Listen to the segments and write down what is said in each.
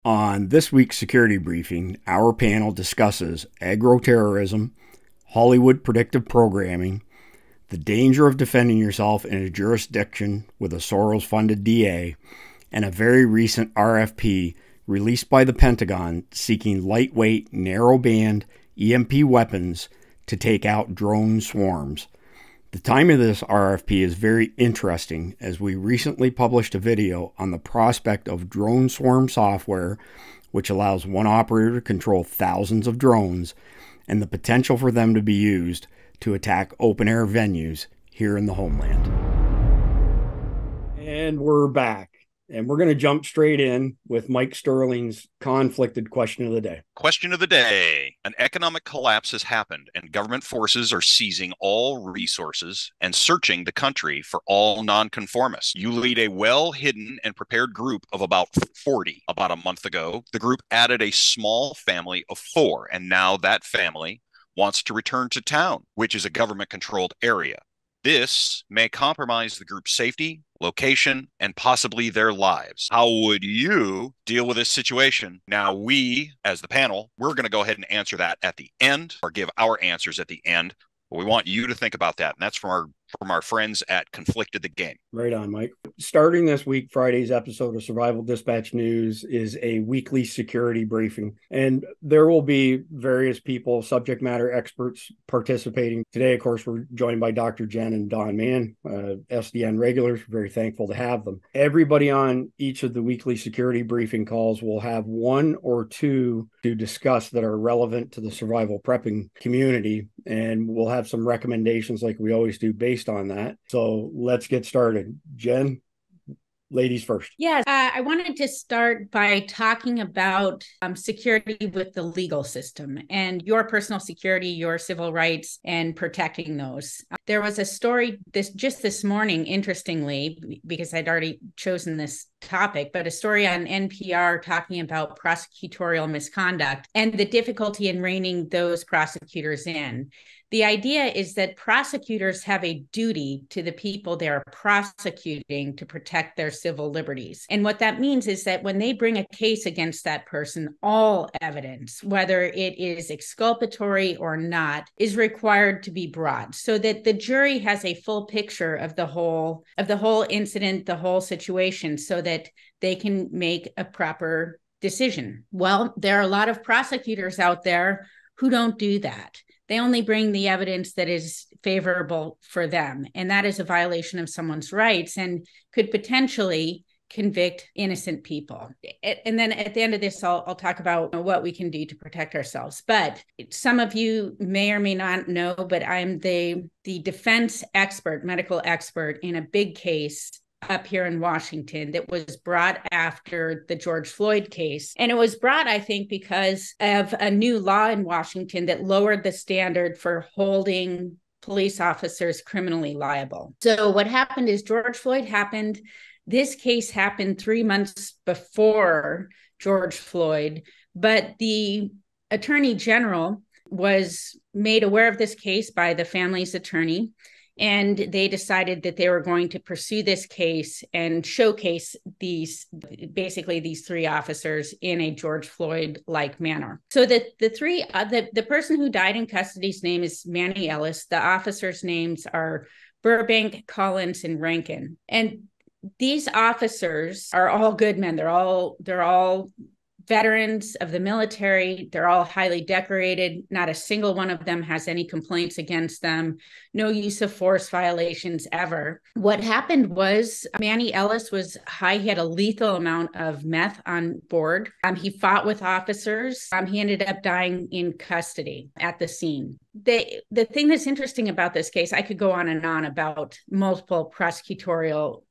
On this week's security briefing, our panel discusses agroterrorism, Hollywood predictive programming, the danger of defending yourself in a jurisdiction with a Soros-funded DA, and a very recent RFP released by the Pentagon seeking lightweight, narrow-band EMP weapons to take out drone swarms. The timing of this RFP is very interesting, as we recently published a video on the prospect of drone swarm software, which allows one operator to control thousands of drones, and the potential for them to be used to attack open-air venues here in the homeland. And we're back. And we're going to jump straight in with Mike Sterling's conflicted question of the day. Question of the day. An economic collapse has happened, and government forces are seizing all resources and searching the country for all nonconformists. You lead a well-hidden and prepared group of about 40. About a month ago, the group added a small family of 4, and now that family wants to return to town, which is a government-controlled area. This may compromise the group's safety, location, and possibly their lives. How would you deal with this situation? Now, we, as the panel, we're going to go ahead and answer that at the end, or give our answers at the end. But we want you to think about that, and that's from our friends at Conflicted the Game. Right on, Mike. Starting this week, Friday's episode of Survival Dispatch News is a weekly security briefing, and there will be various people, subject matter experts, participating. Today, of course, we're joined by Dr. Jen and Don Mann, SDN regulars. We're very thankful to have them. Everybody on each of the weekly security briefing calls will have one or two to discuss that are relevant to the survival prepping community, and we'll have some recommendations like we always do based on that. So let's get started. Jen, ladies first. Yes, I wanted to start by talking about security with the legal system and your personal security, your civil rights, and protecting those. There was a story this morning, interestingly, because I'd already chosen this topic, but a story on NPR talking about prosecutorial misconduct and the difficulty in reining those prosecutors in. The idea is that prosecutors have a duty to the people they're prosecuting to protect their civil liberties. And what that means is that when they bring a case against that person, all evidence, whether it is exculpatory or not, is required to be brought so that the jury has a full picture of the whole incident, the whole situation, so that they can make a proper decision. Well, there are a lot of prosecutors out there who don't do that. They only bring the evidence that is favorable for them. And that is a violation of someone's rights and could potentially convict innocent people. And then at the end of this, I'll talk about what we can do to protect ourselves. But some of you may or may not know, but I'm the defense expert, medical expert in a big case up here in Washington that was brought after the George Floyd case. And it was brought, I think, because of a new law in Washington that lowered the standard for holding police officers criminally liable. So what happened is George Floyd happened. This case happened 3 months before George Floyd, but the Attorney General was made aware of this case by the family's attorney. And they decided that they were going to pursue this case and showcase these 3 officers in a George Floyd-like manner. So that the person who died in custody's name is Manny Ellis. The officers' names are Burbank, Collins, and Rankin. And these officers are all good men. They're all veterans of the military. They're all highly decorated. Not a single one of them has any complaints against them. No use of force violations ever. What happened was Manny Ellis was high. He had a lethal amount of meth on board. He fought with officers. He ended up dying in custody at the scene. The thing that's interesting about this case, I could go on and on about multiple prosecutorial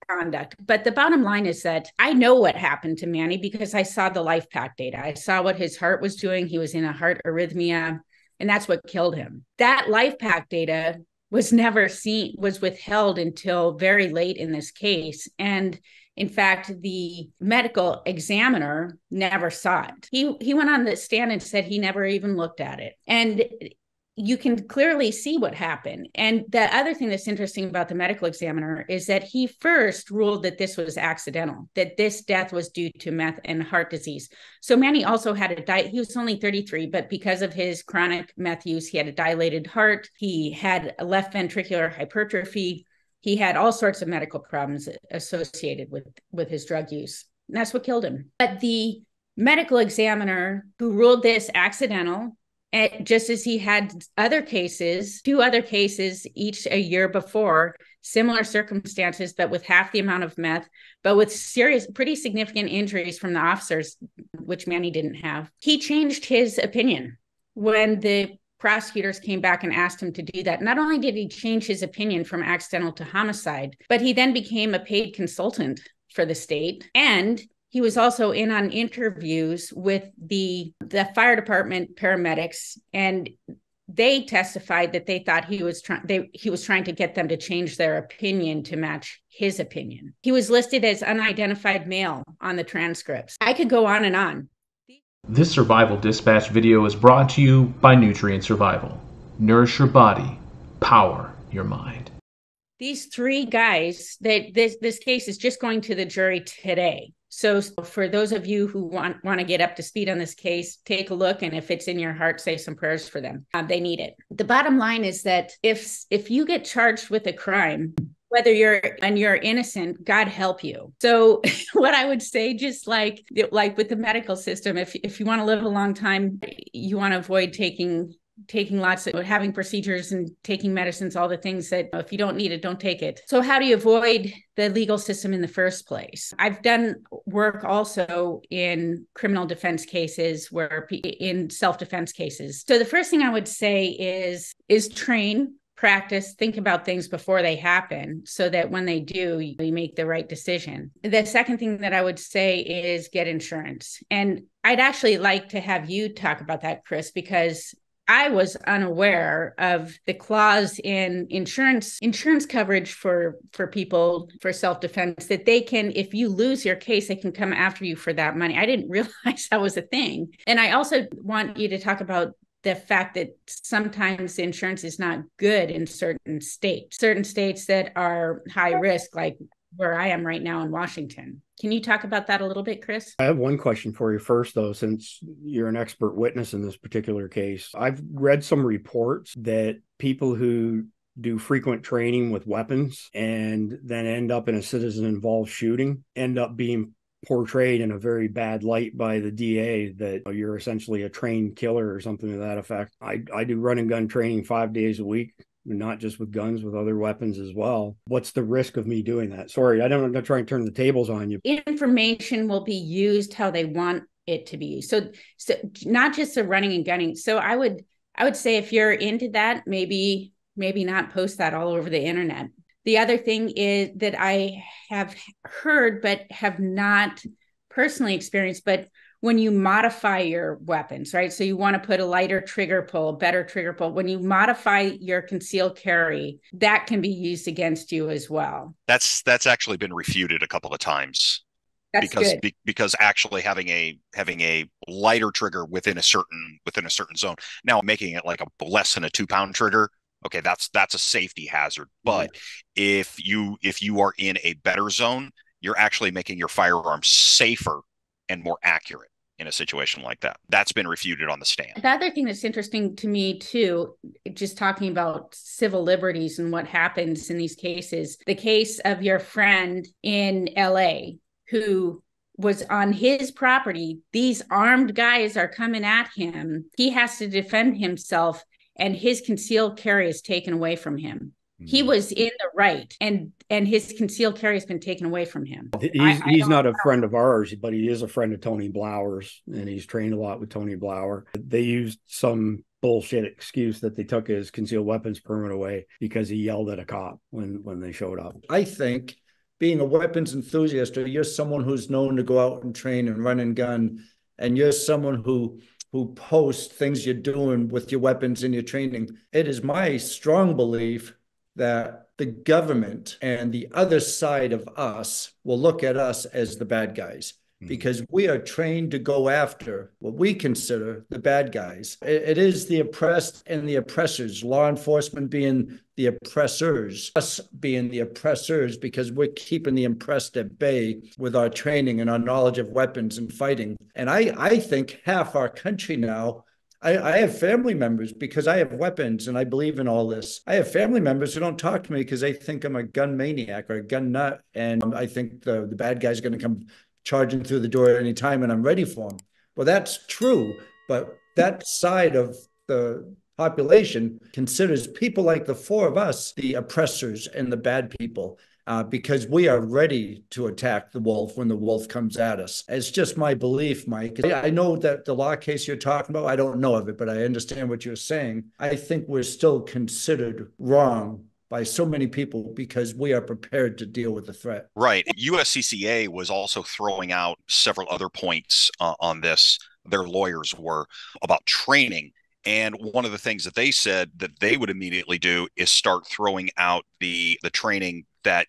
conduct. But the bottom line is that I know what happened to Manny because I saw the LifePak data. I saw what his heart was doing. He was in a heart arrhythmia, and that's what killed him. That LifePak data was never seen, was withheld until very late in this case. And in fact, the medical examiner never saw it. He went on the stand and said he never even looked at it. And you can clearly see what happened. And the other thing that's interesting about the medical examiner is that he first ruled that this was accidental, that this death was due to meth and heart disease. So Manny also had he was only 33, but because of his chronic meth use, he had a dilated heart. He had a left ventricular hypertrophy. He had all sorts of medical problems associated with his drug use. And that's what killed him. But the medical examiner who ruled this accidental, just as he had two other cases each a year before, similar circumstances, but with half the amount of meth, but with pretty significant injuries from the officers, which Manny didn't have. He changed his opinion when the prosecutors came back and asked him to do that. Not only did he change his opinion from accidental to homicide, but he then became a paid consultant for the state. And he was also in on interviews with the fire department paramedics, and they testified that they thought he was trying to get them to change their opinion to match his opinion. He was listed as unidentified male on the transcripts. I could go on and on. This Survival Dispatch video is brought to you by Nutrient Survival. Nourish your body, power your mind. These three guys, this case is just going to the jury today. So for those of you who want to get up to speed on this case, take a look, and if it's in your heart, say some prayers for them. They need it. The bottom line is that if you get charged with a crime, whether you're innocent, God help you. So what I would say, just like with the medical system, if you want to live a long time, you want to avoid taking lots of having procedures and taking medicines, all the things that if you don't need it, don't take it. So how do you avoid the legal system in the first place? I've done work also in criminal defense cases, in self-defense cases. So the first thing I would say is train, practice, think about things before they happen so that when they do, you make the right decision. The second thing that I would say is get insurance. And I'd actually like to have you talk about that, Chris, because I was unaware of the clause in insurance coverage for people for self-defense that they can, if you lose your case, they can come after you for that money. I didn't realize that was a thing. And I also want you to talk about the fact that sometimes insurance is not good in certain states that are high risk, like where I am right now in Washington. Can you talk about that a little bit, Chris? I have one question for you first, though, since you're an expert witness in this particular case. I've read some reports that people who do frequent training with weapons and then end up in a citizen-involved shooting end up being portrayed in a very bad light by the DA, that you're essentially a trained killer or something to that effect. I do run and gun training 5 days a week, not just with guns, with other weapons as well. What's the risk of me doing that? Sorry, I'm not trying to turn the tables on you. Information will be used how they want it to be used. So not just the running and gunning. So I would say if you're into that, maybe not post that all over the internet. The other thing is that I have heard, but have not personally experienced, but when you modify your weapons, right? So you want to put a lighter trigger pull, a better trigger pull. When you modify your concealed carry, that can be used against you as well. That's actually been refuted a couple of times. That's good. Because actually having a lighter trigger within a certain zone. Now making it like a less than a 2-pound trigger, okay, that's a safety hazard. But if you are in a better zone, you're actually making your firearm safer and more accurate in a situation like that. That's been refuted on the stand. The other thing that's interesting to me too, just talking about civil liberties and what happens in these cases, the case of your friend in LA who was on his property, these armed guys are coming at him. He has to defend himself and his concealed carry is taken away from him. He was in the right, and his concealed carry has been taken away from him. He's not a friend of ours, but he is a friend of Tony Blauer's, and he's trained a lot with Tony Blauer. They used some bullshit excuse that they took his concealed weapons permit away because he yelled at a cop when they showed up. I think being a weapons enthusiast, or you're someone who's known to go out and train and run and gun, and you're someone who posts things you're doing with your weapons in your training, it is my strong belief that the government and the other side of us will look at us as the bad guys. because we are trained to go after what we consider the bad guys. It is the oppressed and the oppressors, law enforcement being the oppressors, us being the oppressors, because we're keeping the oppressed at bay with our training and our knowledge of weapons and fighting. And I think half our country now, I have family members, because I have weapons and I believe in all this. I have family members who don't talk to me because they think I'm a gun maniac or a gun nut. And I think the bad guy's going to come charging through the door at any time and I'm ready for him. Well, that's true. But that side of the population considers people like the four of us the oppressors and the bad people. Because we are ready to attack the wolf when the wolf comes at us. It's just my belief, Mike. I know that the law case you're talking about, I don't know of it, but I understand what you're saying. I think we're still considered wrong by so many people because we are prepared to deal with the threat. Right. USCCA was also throwing out several other points on this. Their lawyers were about training. And one of the things that they said that they would immediately do is start throwing out the training that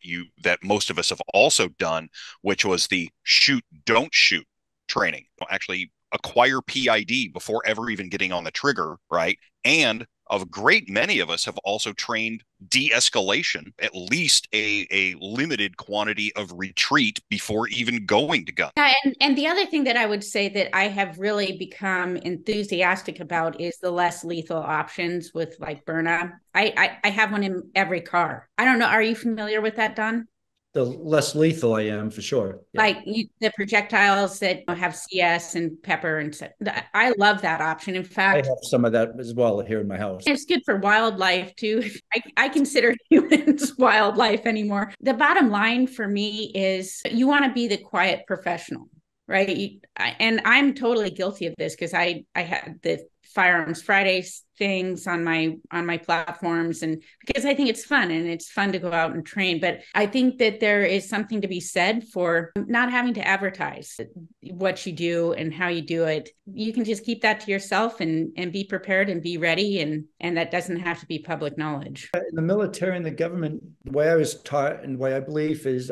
most of us have also done, which was the shoot, don't shoot training. Actually acquire PID before ever even getting on the trigger, right? And a great many of us have also trained de-escalation, at least a limited quantity of retreat before even going to gun. Yeah, and the other thing that I would say that I have really become enthusiastic about is the less lethal options with like Byrna. I have one in every car. I don't know. Are you familiar with that, Don? The less lethal I am, for sure. Yeah. Like the projectiles that have CS and pepper and stuff. I love that option. In fact, I have some of that as well here in my house. It's good for wildlife too. I consider humans wildlife anymore. The bottom line for me is you want to be the quiet professional, right? And I'm totally guilty of this because I had the Firearms Fridays things on my platforms, and because I think it's fun and it's fun to go out and train. But I think that there is something to be said for not having to advertise what you do and how you do it. You can just keep that to yourself and be prepared and be ready, and that doesn't have to be public knowledge. In the military and the government, the way I was taught and the way I believe is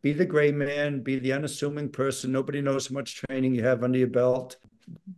be the gray man, be the unassuming person. Nobody knows how much training you have under your belt.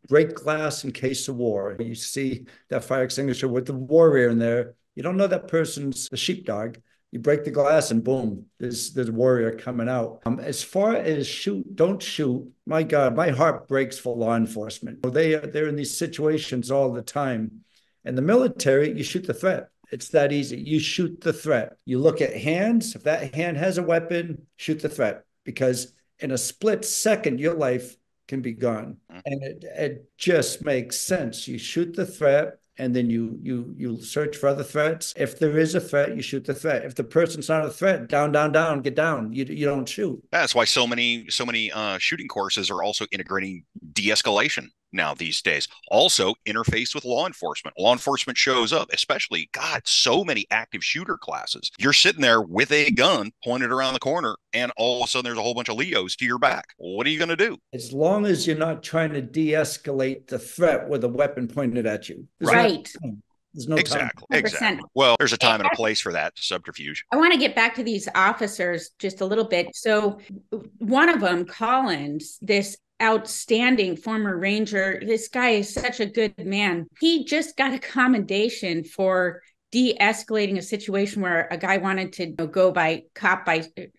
Break glass in case of war. You see that fire extinguisher with the warrior in there. You don't know that person's a sheepdog. You break the glass and boom, there's a warrior coming out. As far as shoot, don't shoot, my God, my heart breaks for law enforcement. They're in these situations all the time. In the military, you shoot the threat. It's that easy. You shoot the threat. You look at hands. If that hand has a weapon, shoot the threat. Because in a split second, your life can be gone. And it just makes sense. You shoot the threat and then you search for other threats. If there is a threat, you shoot the threat. If the person's not a threat, down, get down. You don't shoot. That's why so many shooting courses are also integrating de-escalation now these days. Also interface with law enforcement. Law enforcement shows up, especially, God, so many active shooter classes. You're sitting there with a gun pointed around the corner and all of a sudden there's a whole bunch of Leos to your back. What are you going to do? As long as you're not trying to de-escalate the threat with a weapon pointed at you. Right. There's no exactly. time. Exactly. Well, there's a time and a place for that subterfuge. I want to get back to these officers just a little bit. So one of them, Collins, this outstanding former Ranger, this guy is such a good man. He just got a commendation for de-escalating a situation where a guy wanted to go by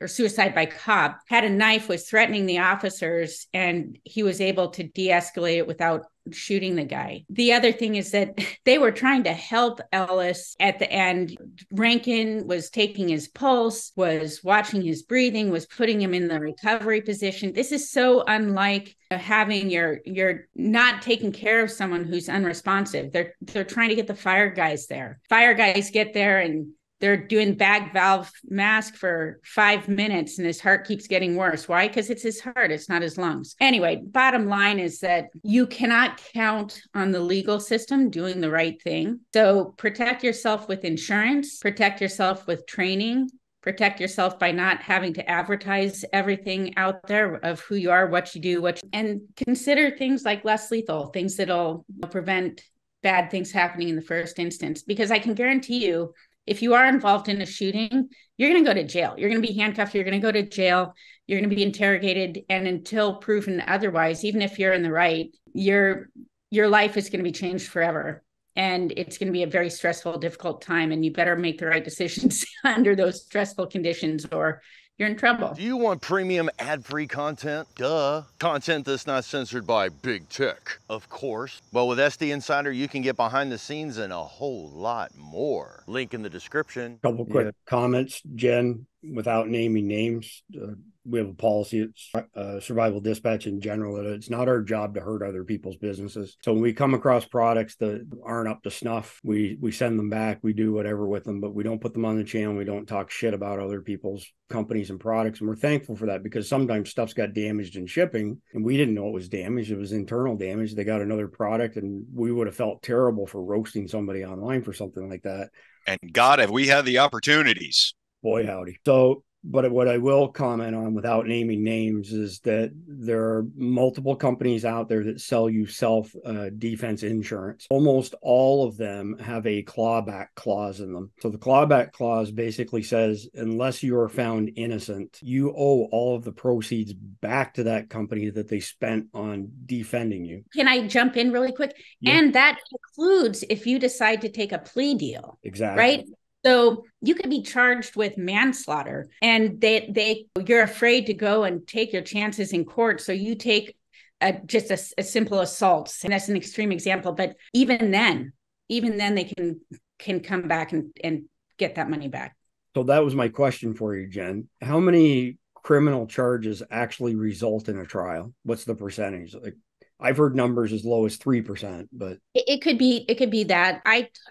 suicide by cop, had a knife, was threatening the officers, and he was able to de-escalate it without shooting the guy. The other thing is that they were trying to help Ellis at the end. Rankin was taking his pulse, was watching his breathing, was putting him in the recovery position. This is so unlike having you're not taking care of someone who's unresponsive. They're trying to get the fire guys there. Fire guys get there and they're doing bag valve mask for 5 minutes and his heart keeps getting worse. Why? Because it's his heart. It's not his lungs. Anyway, bottom line is that you cannot count on the legal system doing the right thing. So protect yourself with insurance, protect yourself with training, protect yourself by not having to advertise everything out there of who you are, what you do, and consider things like less lethal, things that'll prevent bad things happening in the first instance. Because I can guarantee you, if you are involved in a shooting, you're going to go to jail. You're going to be handcuffed. You're going to go to jail. You're going to be interrogated. And until proven otherwise, even if you're in the right, your life is going to be changed forever. And it's going to be a very stressful, difficult time. And you better make the right decisions under those stressful conditions, or you're in trouble. Do you want premium ad-free content? Duh. Content that's not censored by big tech, of course. Well, with SD Insider, you can get behind the scenes and a whole lot more. Link in the description. Couple quick comments, Jen, without naming names. We have a policy at Survival Dispatch in general that it's not our job to hurt other people's businesses. So when we come across products that aren't up to snuff, we send them back. We do whatever with them, but we don't put them on the channel. We don't talk shit about other people's companies and products. And we're thankful for that, because sometimes stuff's got damaged in shipping and we didn't know it was damaged. It was internal damage. They got another product and we would have felt terrible for roasting somebody online for something like that. And God, have we had the opportunities. Boy, howdy. So, but what I will comment on without naming names is that there are multiple companies out there that sell you self-defense insurance. Almost all of them have a clawback clause in them. So the clawback clause basically says, unless you are found innocent, you owe all of the proceeds back to that company that they spent on defending you. Can I jump in really quick? Yeah. And that includes if you decide to take a plea deal. Exactly. Right? So you could be charged with manslaughter, and you're afraid to go and take your chances in court. So you take just a simple assault, and that's an extreme example. But even then they can come back and get that money back. So that was my question for you, Jen. How many criminal charges actually result in a trial? What's the percentage? Like, I've heard numbers as low as 3%, but it could be that.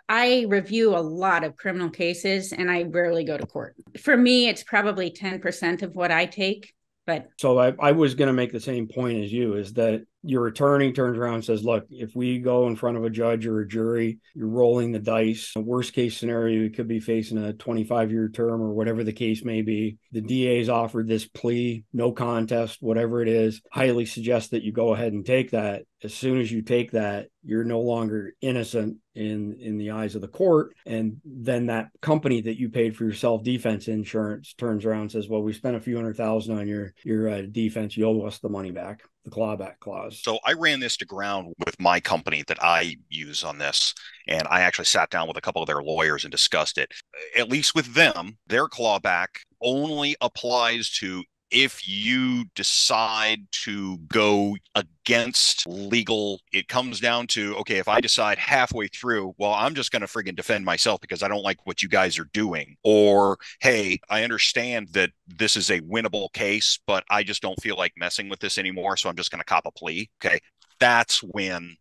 I review a lot of criminal cases and I rarely go to court. For me, it's probably 10% of what I take. But so I was going to make the same point as you, is that your attorney turns around and says, look, if we go in front of a judge or a jury, you're rolling the dice. The worst case scenario, you could be facing a 25-year term or whatever the case may be. The DA's offered this plea, no contest, whatever it is. Highly suggest that you go ahead and take that. As soon as you take that, you're no longer innocent in the eyes of the court. And then that company that you paid for your self-defense insurance turns around and says, well, we spent a few $100,000 on your defense. You owe us the money back, the clawback clause. So I ran this to ground with my company that I use on this. And I actually sat down with a couple of their lawyers and discussed it. At least with them, their clawback only applies to if you decide to go against legal. It comes down to, okay, if I decide halfway through, well, I'm just going to friggin' defend myself because I don't like what you guys are doing. Or, hey, I understand that this is a winnable case, but I just don't feel like messing with this anymore, so I'm just going to cop a plea. Okay, that's when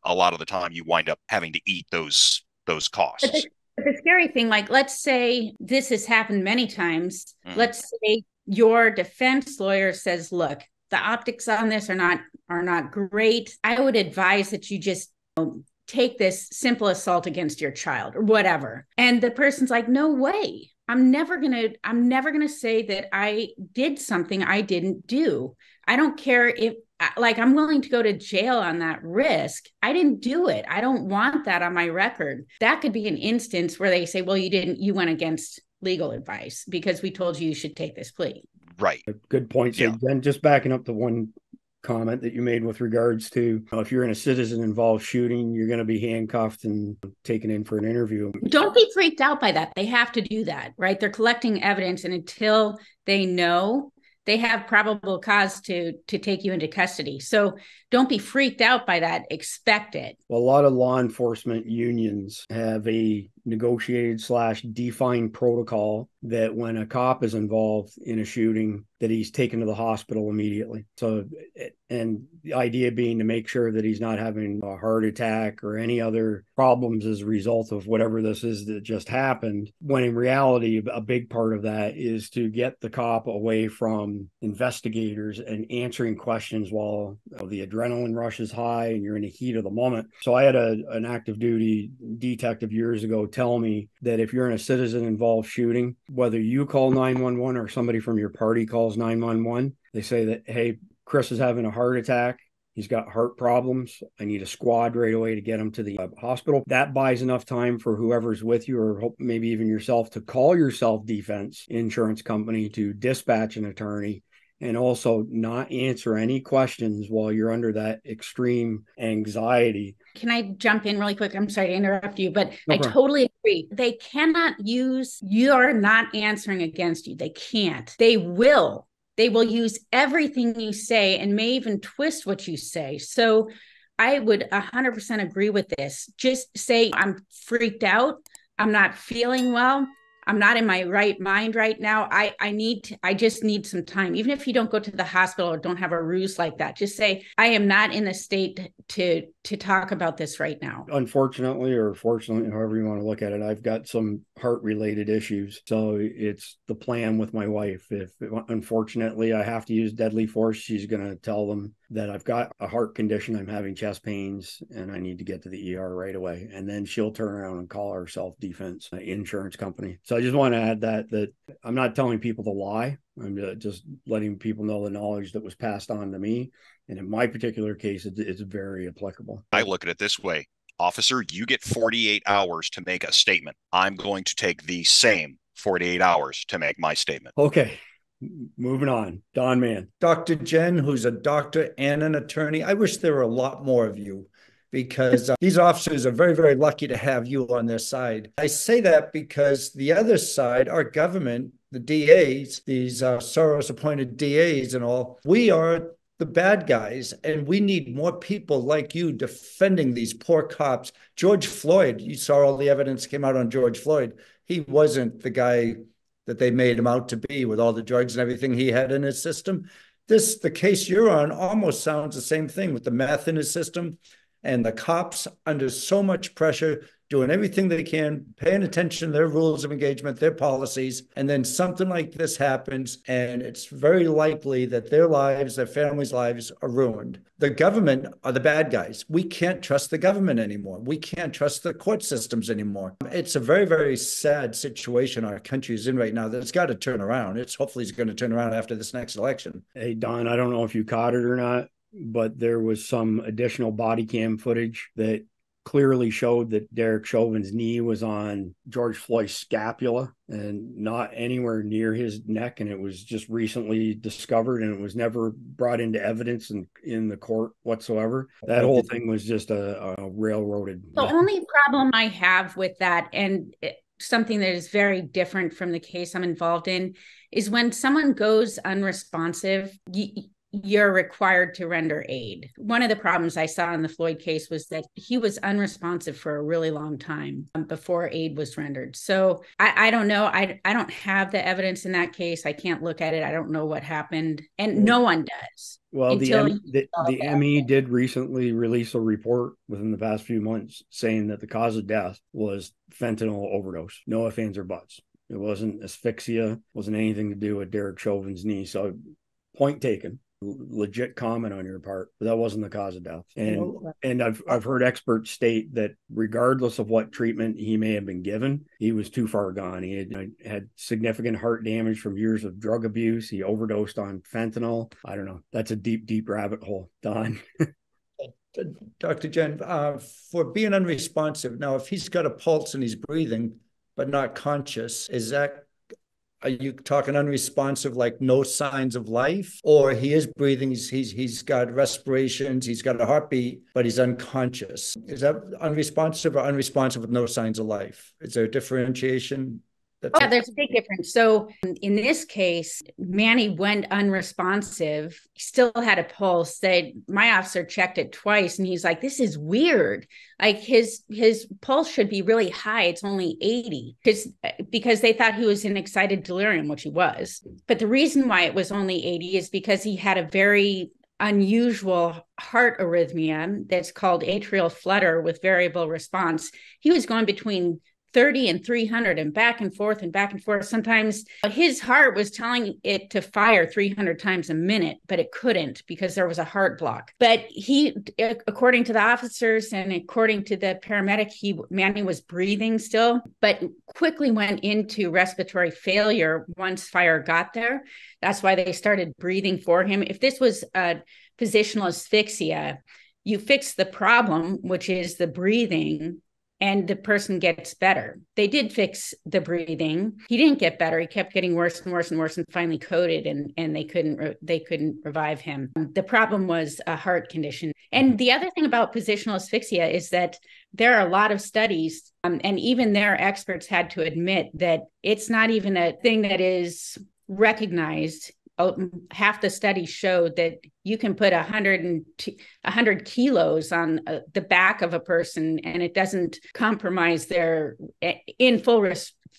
a lot of the time you wind up having to eat those costs. But the scary thing, like, let's say this has happened many times. Let's say your defense lawyer says, look, the optics on this are not great. I would advise that you just take this simple assault against your child or whatever. And the person's like, no way. I'm never gonna say that I did something I didn't do. I don't care if, like, I'm willing to go to jail on that risk. I didn't do it. I don't want that on my record. That could be an instance where they say, well, you went against legal advice because we told you should take this plea. Right. Good point. So then just backing up to one comment that you made with regards to if you're in a citizen involved shooting, you're going to be handcuffed and taken in for an interview. Don't be freaked out by that. They have to do that, right? They're collecting evidence, and until they know, they have probable cause to take you into custody. So don't be freaked out by that. Expect it. Well, a lot of law enforcement unions have a negotiated/defined protocol that when a cop is involved in a shooting, that he's taken to the hospital immediately. So, and the idea being to make sure that he's not having a heart attack or any other problems as a result of whatever this is that just happened, when in reality, a big part of that is to get the cop away from investigators and answering questions while the adrenaline rush is high and you're in the heat of the moment. So I had an active duty detective years ago tell me that if you're in a citizen involved shooting, whether you call 911 or somebody from your party calls 911, they say that, hey, Chris is having a heart attack. He's got heart problems. I need a squad right away to get him to the hospital. That buys enough time for whoever's with you, or maybe even yourself, to call your self-defense insurance company to dispatch an attorney, and also not answer any questions while you're under that extreme anxiety. Can I jump in really quick? I'm sorry to interrupt you, but No I problem. totally agree. They cannot use, you're not answering against you. They can't. They will use everything you say and may even twist what you say. So I would 100% agree with this. Just say, I'm freaked out. I'm not feeling well. I'm not in my right mind right now. I just need some time. Even if you don't go to the hospital or don't have a ruse like that, just say, I am not in the state to talk about this right now. Unfortunately, or fortunately, however you want to look at it, I've got some heart-related issues. So it's the plan with my wife. If unfortunately I have to use deadly force, she's going to tell them that I've got a heart condition, I'm having chest pains, and I need to get to the ER right away. And then she'll turn around and call our self-defense insurance company. So I just want to add that I'm not telling people to lie. I'm just letting people know the knowledge that was passed on to me. And in my particular case, it's very applicable. I look at it this way. Officer, you get 48 hours to make a statement. I'm going to take the same 48 hours to make my statement. Okay. Moving on. Don Mann. Dr. Jen, who's a doctor and an attorney. I wish there were a lot more of you, because these officers are very, very lucky to have you on their side. I say that because the other side, our government, the DAs, these Soros-appointed DAs and all, we are the bad guys, and we need more people like you defending these poor cops. George Floyd, you saw all the evidence came out on George Floyd. He wasn't the guy that they made him out to be, with all the drugs and everything he had in his system. The case you're on almost sounds the same thing, with the meth in his system and the cops under so much pressure, doing everything they can, paying attention to their rules of engagement, their policies, and then something like this happens, and it's very likely that their lives, their families' lives are ruined. The government are the bad guys. We can't trust the government anymore. We can't trust the court systems anymore. It's a very, very sad situation our country is in right now that's got to turn around. Hopefully it's going to turn around after this next election. Hey, Don, I don't know if you caught it or not, but there was some additional body cam footage that clearly showed that Derek Chauvin's knee was on George Floyd's scapula and not anywhere near his neck. And it was just recently discovered, and it was never brought into evidence in the court whatsoever. That whole thing was just a railroaded. The only problem I have with that, and something that is very different from the case I'm involved in, is when someone goes unresponsive, you're required to render aid. One of the problems I saw in the Floyd case was that he was unresponsive for a really long time before aid was rendered. So I don't know. I don't have the evidence in that case. I can't look at it. I don't know what happened. And no one does. Well, the ME did recently release a report within the past few months saying that the cause of death was fentanyl overdose. No ifs, ands, or buts. It wasn't asphyxia. It wasn't anything to do with Derek Chauvin's knee. So point taken. Legit comment on your part, but that wasn't the cause of death. And I've heard experts state that regardless of what treatment he may have been given, he was too far gone. He had significant heart damage from years of drug abuse. He overdosed on fentanyl. I don't know. That's a deep, deep rabbit hole, Don. Dr. Jen, for being unresponsive, now if he's got a pulse and he's breathing but not conscious, are you talking unresponsive, like no signs of life? Or he is breathing, he's got respirations, he's got a heartbeat, but he's unconscious? Is that unresponsive or unresponsive with no signs of life? Is there a differentiation? Yeah, there's a big difference. So in this case, Manny went unresponsive, still had a pulse. My officer checked it twice, and he's like, this is weird. Like his pulse should be really high. It's only 80 because they thought he was in excited delirium, which he was. But the reason why it was only 80 is because he had a very unusual heart arrhythmia that's called atrial flutter with variable response. He was going between 30 and 300 and back and forth and back and forth. Sometimes his heart was telling it to fire 300 times a minute, but it couldn't because there was a heart block. But he, according to the officers and according to the paramedic, Manny was breathing still, but quickly went into respiratory failure once fire got there. That's why they started breathing for him. If this was a positional asphyxia, you fix the problem, which is the breathing, and the person gets better. They did fix the breathing. He didn't get better. He kept getting worse and worse and worse, and finally coded, and they couldn't revive him. The problem was a heart condition. And the other thing about positional asphyxia is that there are a lot of studies, and even their experts had to admit that it's not even a thing that is recognized. Half the studies showed that you can put 100 kilos on the back of a person, and it doesn't compromise their in full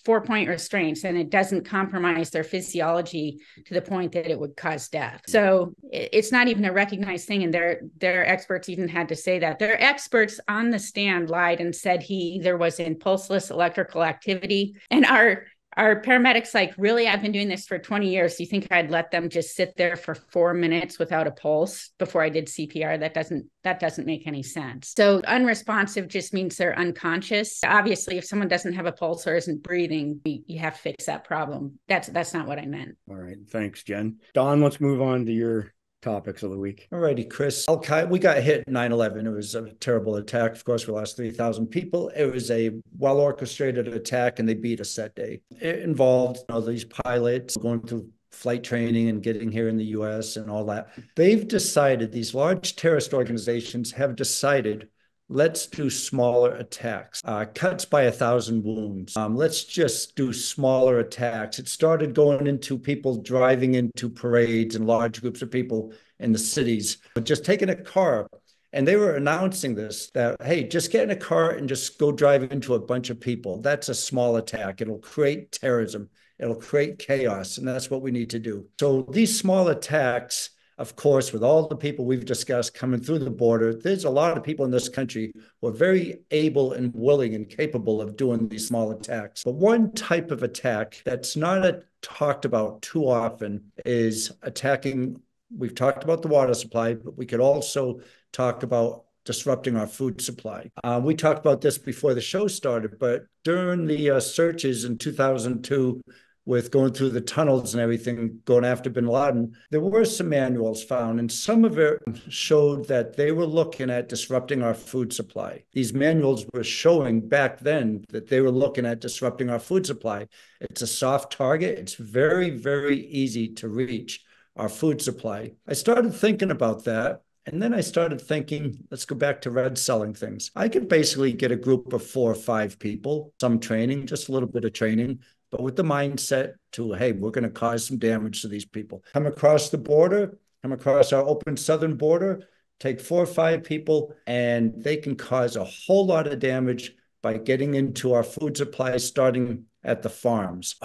4-point restraints, and it doesn't compromise their physiology to the point that it would cause death. So it's not even a recognized thing, and their experts even had to say that. Their experts on the stand lied and said there was impulseless electrical activity, and our paramedics like, really, I've been doing this for 20 years. Do you think I'd let them just sit there for 4 minutes without a pulse before I did CPR? That doesn't make any sense. So unresponsive just means they're unconscious. Obviously, if someone doesn't have a pulse or isn't breathing, you have to fix that problem. That's not what I meant. All right. Thanks, Jen. Don, let's move on to your topics of the week. All righty, Chris. Al-Qaeda, we got hit 9/11. It was a terrible attack. Of course, we lost 3,000 people. It was a well-orchestrated attack, and they beat us that day. It involved these pilots going through flight training and getting here in the U.S. and all that. They've decided, these large terrorist organizations have decided, let's do smaller attacks. Cuts by 1,000 wounds. Let's just do smaller attacks. It started going into people driving into parades and large groups of people in the cities, but just taking a car. And they were announcing this, that, hey, just get in a car and just go drive into a bunch of people. That's a small attack. It'll create terrorism. It'll create chaos. And that's what we need to do. So these small attacks, of course, with all the people we've discussed coming through the border, there's a lot of people in this country who are very able and willing and capable of doing these small attacks. But one type of attack that's not talked about too often is attacking. We've talked about the water supply, but we could also talk about disrupting our food supply. We talked about this before the show started, but during the searches in 2002, with going through the tunnels and everything, going after bin Laden, there were some manuals found, and some of it showed that they were looking at disrupting our food supply. These manuals were showing back then that they were looking at disrupting our food supply. It's a soft target. It's very, very easy to reach our food supply. I started thinking about that. And then I started thinking, let's go back to red selling things. I could basically get a group of 4 or 5 people, some training, just a little bit of training, but with the mindset to, hey, we're going to cause some damage to these people. Come across the border, come across our open southern border, take 4 or 5 people, and they can cause a whole lot of damage by getting into our food supply, starting at the farms.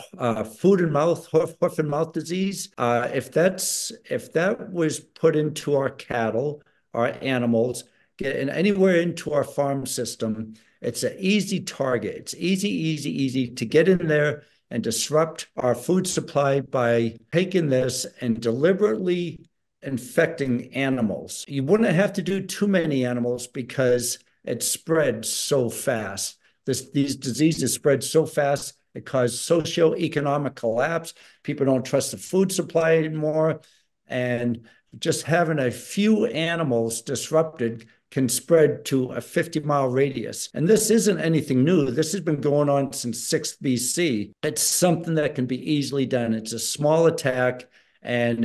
Foot and mouth disease. If that was put into our cattle, our animals, getting anywhere into our farm system, it's an easy target. It's easy to get in there and disrupt our food supply by taking this and deliberately infecting animals. You wouldn't have to do too many animals because it spreads so fast. These diseases spread so fast, it caused socioeconomic collapse. People don't trust the food supply anymore. And just having a few animals disrupted can spread to a 50-mile radius. And this isn't anything new. This has been going on since 6 BC. It's something that can be easily done. It's a small attack, and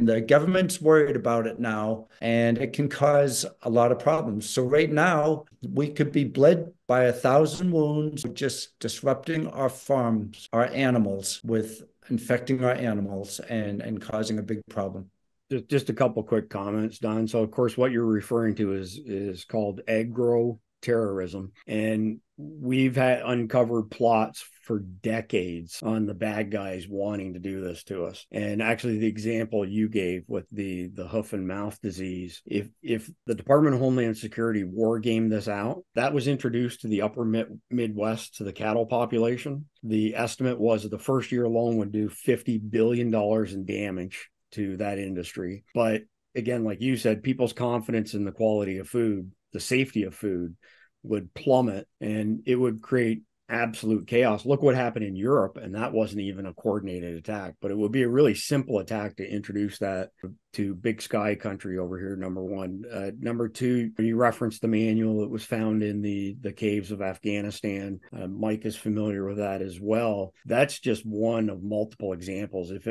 the government's worried about it now, and it can cause a lot of problems. So right now, we could be bled by 1,000 wounds, just disrupting our farms, our animals, with infecting our animals and causing a big problem. Just a couple quick comments, Don. So, of course, what you're referring to is called agroterrorism. And we've had uncovered plots for decades on the bad guys wanting to do this to us. And actually, the example you gave with the hoof and mouth disease, if the Department of Homeland Security war gamed this out, that was introduced to the upper Midwest, to the cattle population. The estimate was that the first year alone would do $50 billion in damage to that industry. But again, like you said, people's confidence in the quality of food, the safety of food would plummet, and it would create absolute chaos. Look what happened in Europe, and that wasn't even a coordinated attack, but it would be a really simple attack to introduce that to Big Sky country over here, number one. Number two, you referenced the manual that was found in the caves of Afghanistan. Mike is familiar with that as well. That's just one of multiple examples. If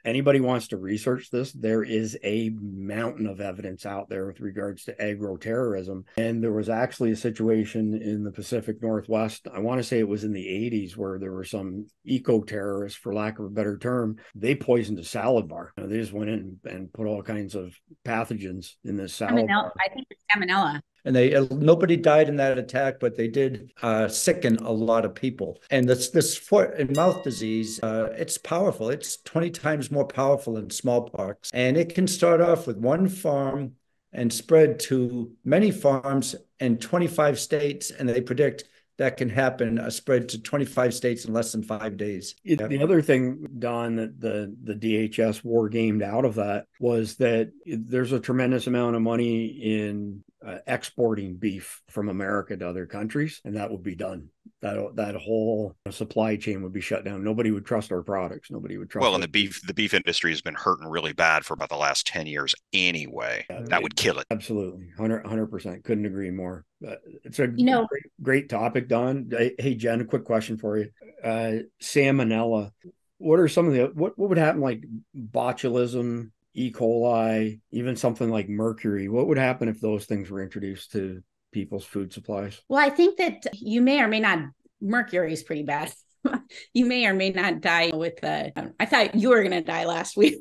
anybody wants to research this, there is a mountain of evidence out there with regards to agroterrorism. And there was actually a situation in the Pacific Northwest, I want to say it was in the 80s, where there were some eco-terrorists, for lack of a better term. They poisoned a salad bar. They just went in and put all kinds of pathogens in this salad bar. I think it's salmonella. And nobody died in that attack, but they did sicken a lot of people. And this foot and mouth disease, it's powerful. It's 20 times more powerful than smallpox. And it can start off with one farm and spread to many farms in 25 states. And they predict that can happen, spread to 25 states in less than 5 days. The other thing, Don, that the DHS war gamed out of that was that there's a tremendous amount of money in exporting beef from America to other countries, and that would be done. That whole supply chain would be shut down. Nobody would trust our products. Nobody would trust. Well, and the beef industry has been hurting really bad for about the last 10 years anyway. That would kill it. Absolutely. 100%. Couldn't agree more. It's a great topic, Don. Hey, Jen, a quick question for you. Salmonella. What are some of what would happen, like botulism, E. coli, even something like mercury? What would happen if those things were introduced to people's food supplies? Well, I think that you may or may not, mercury is pretty bad. You may or may not die with, I thought you were going to die last week.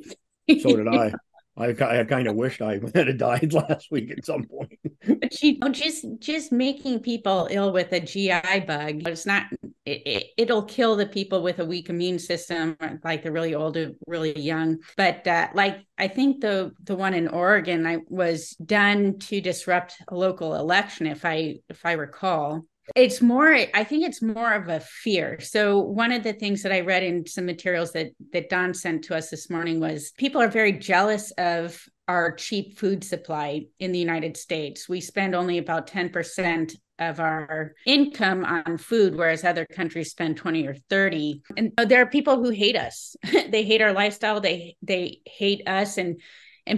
So did I. I kind of wished I had died last week at some point. But just making people ill with a GI bug, it's not, it'll kill the people with a weak immune system, like the really old, really young. But like, I think the one in Oregon was done to disrupt a local election, if I recall. I think it's more of a fear. So one of the things that I read in some materials that Don sent to us this morning was people are very jealous of our cheap food supply in the United States. We spend only about 10% of our income on food, whereas other countries spend 20 or 30. And there are people who hate us. They hate our lifestyle. They hate us and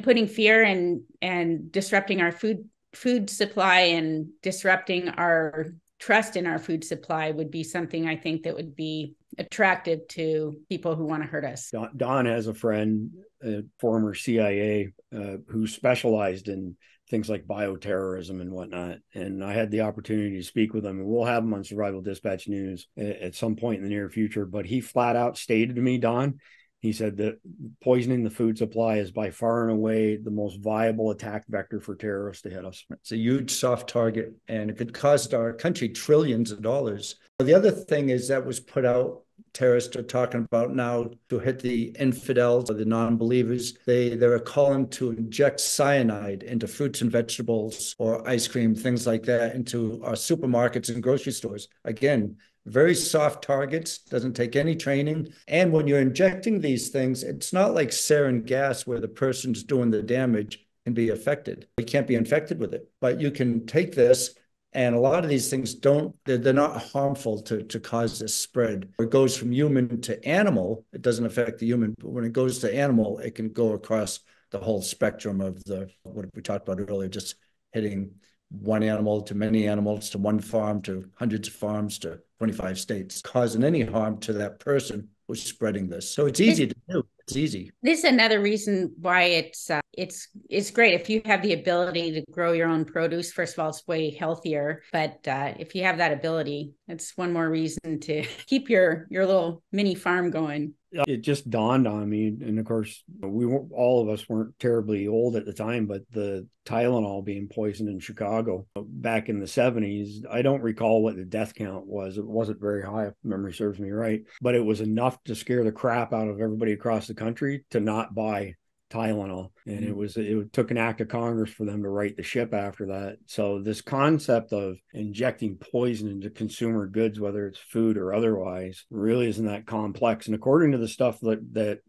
putting fear and disrupting our food supply and disrupting our trust in our food supply would be something I think that would be attractive to people who want to hurt us. Don has a friend, a former CIA, who specialized in things like bioterrorism and whatnot. And I had the opportunity to speak with him, and we'll have him on Survival Dispatch News at some point in the near future. But he flat out stated to me, Don, he said that poisoning the food supply is by far and away the most viable attack vector for terrorists to hit us. It's a huge soft target, and it could cost our country trillions of dollars. The other thing is that was put out, terrorists are talking about now to hit the infidels or the non-believers. They're calling to inject cyanide into fruits and vegetables or ice cream, things like that, into our supermarkets and grocery stores. Again, very soft targets, doesn't take any training. And when you're injecting these things, it's not like sarin gas where the person's doing the damage can be affected. You can't be infected with it, but you can take this, and a lot of these things they're not harmful to cause this spread. It goes from human to animal. It doesn't affect the human, but when it goes to animal, it can go across the whole spectrum of what we talked about earlier, just hitting one animal to many animals, to one farm, to hundreds of farms, to 25 states, causing any harm to that person who's spreading this. So it's easy to do. It's easy. This is another reason why it's great. If you have the ability to grow your own produce, first of all, it's way healthier. But if you have that ability, it's one more reason to keep your little mini farm going. It just dawned on me, and of course, all of us weren't terribly old at the time, but the Tylenol being poisoned in Chicago back in the 70s, I don't recall what the death count was. It wasn't very high, if memory serves me right, but it was enough to scare the crap out of everybody across the country to not buy Tylenol. And it took an act of Congress for them to right the ship after that. So this concept of injecting poison into consumer goods, whether it's food or otherwise, really isn't that complex. And according to the stuff that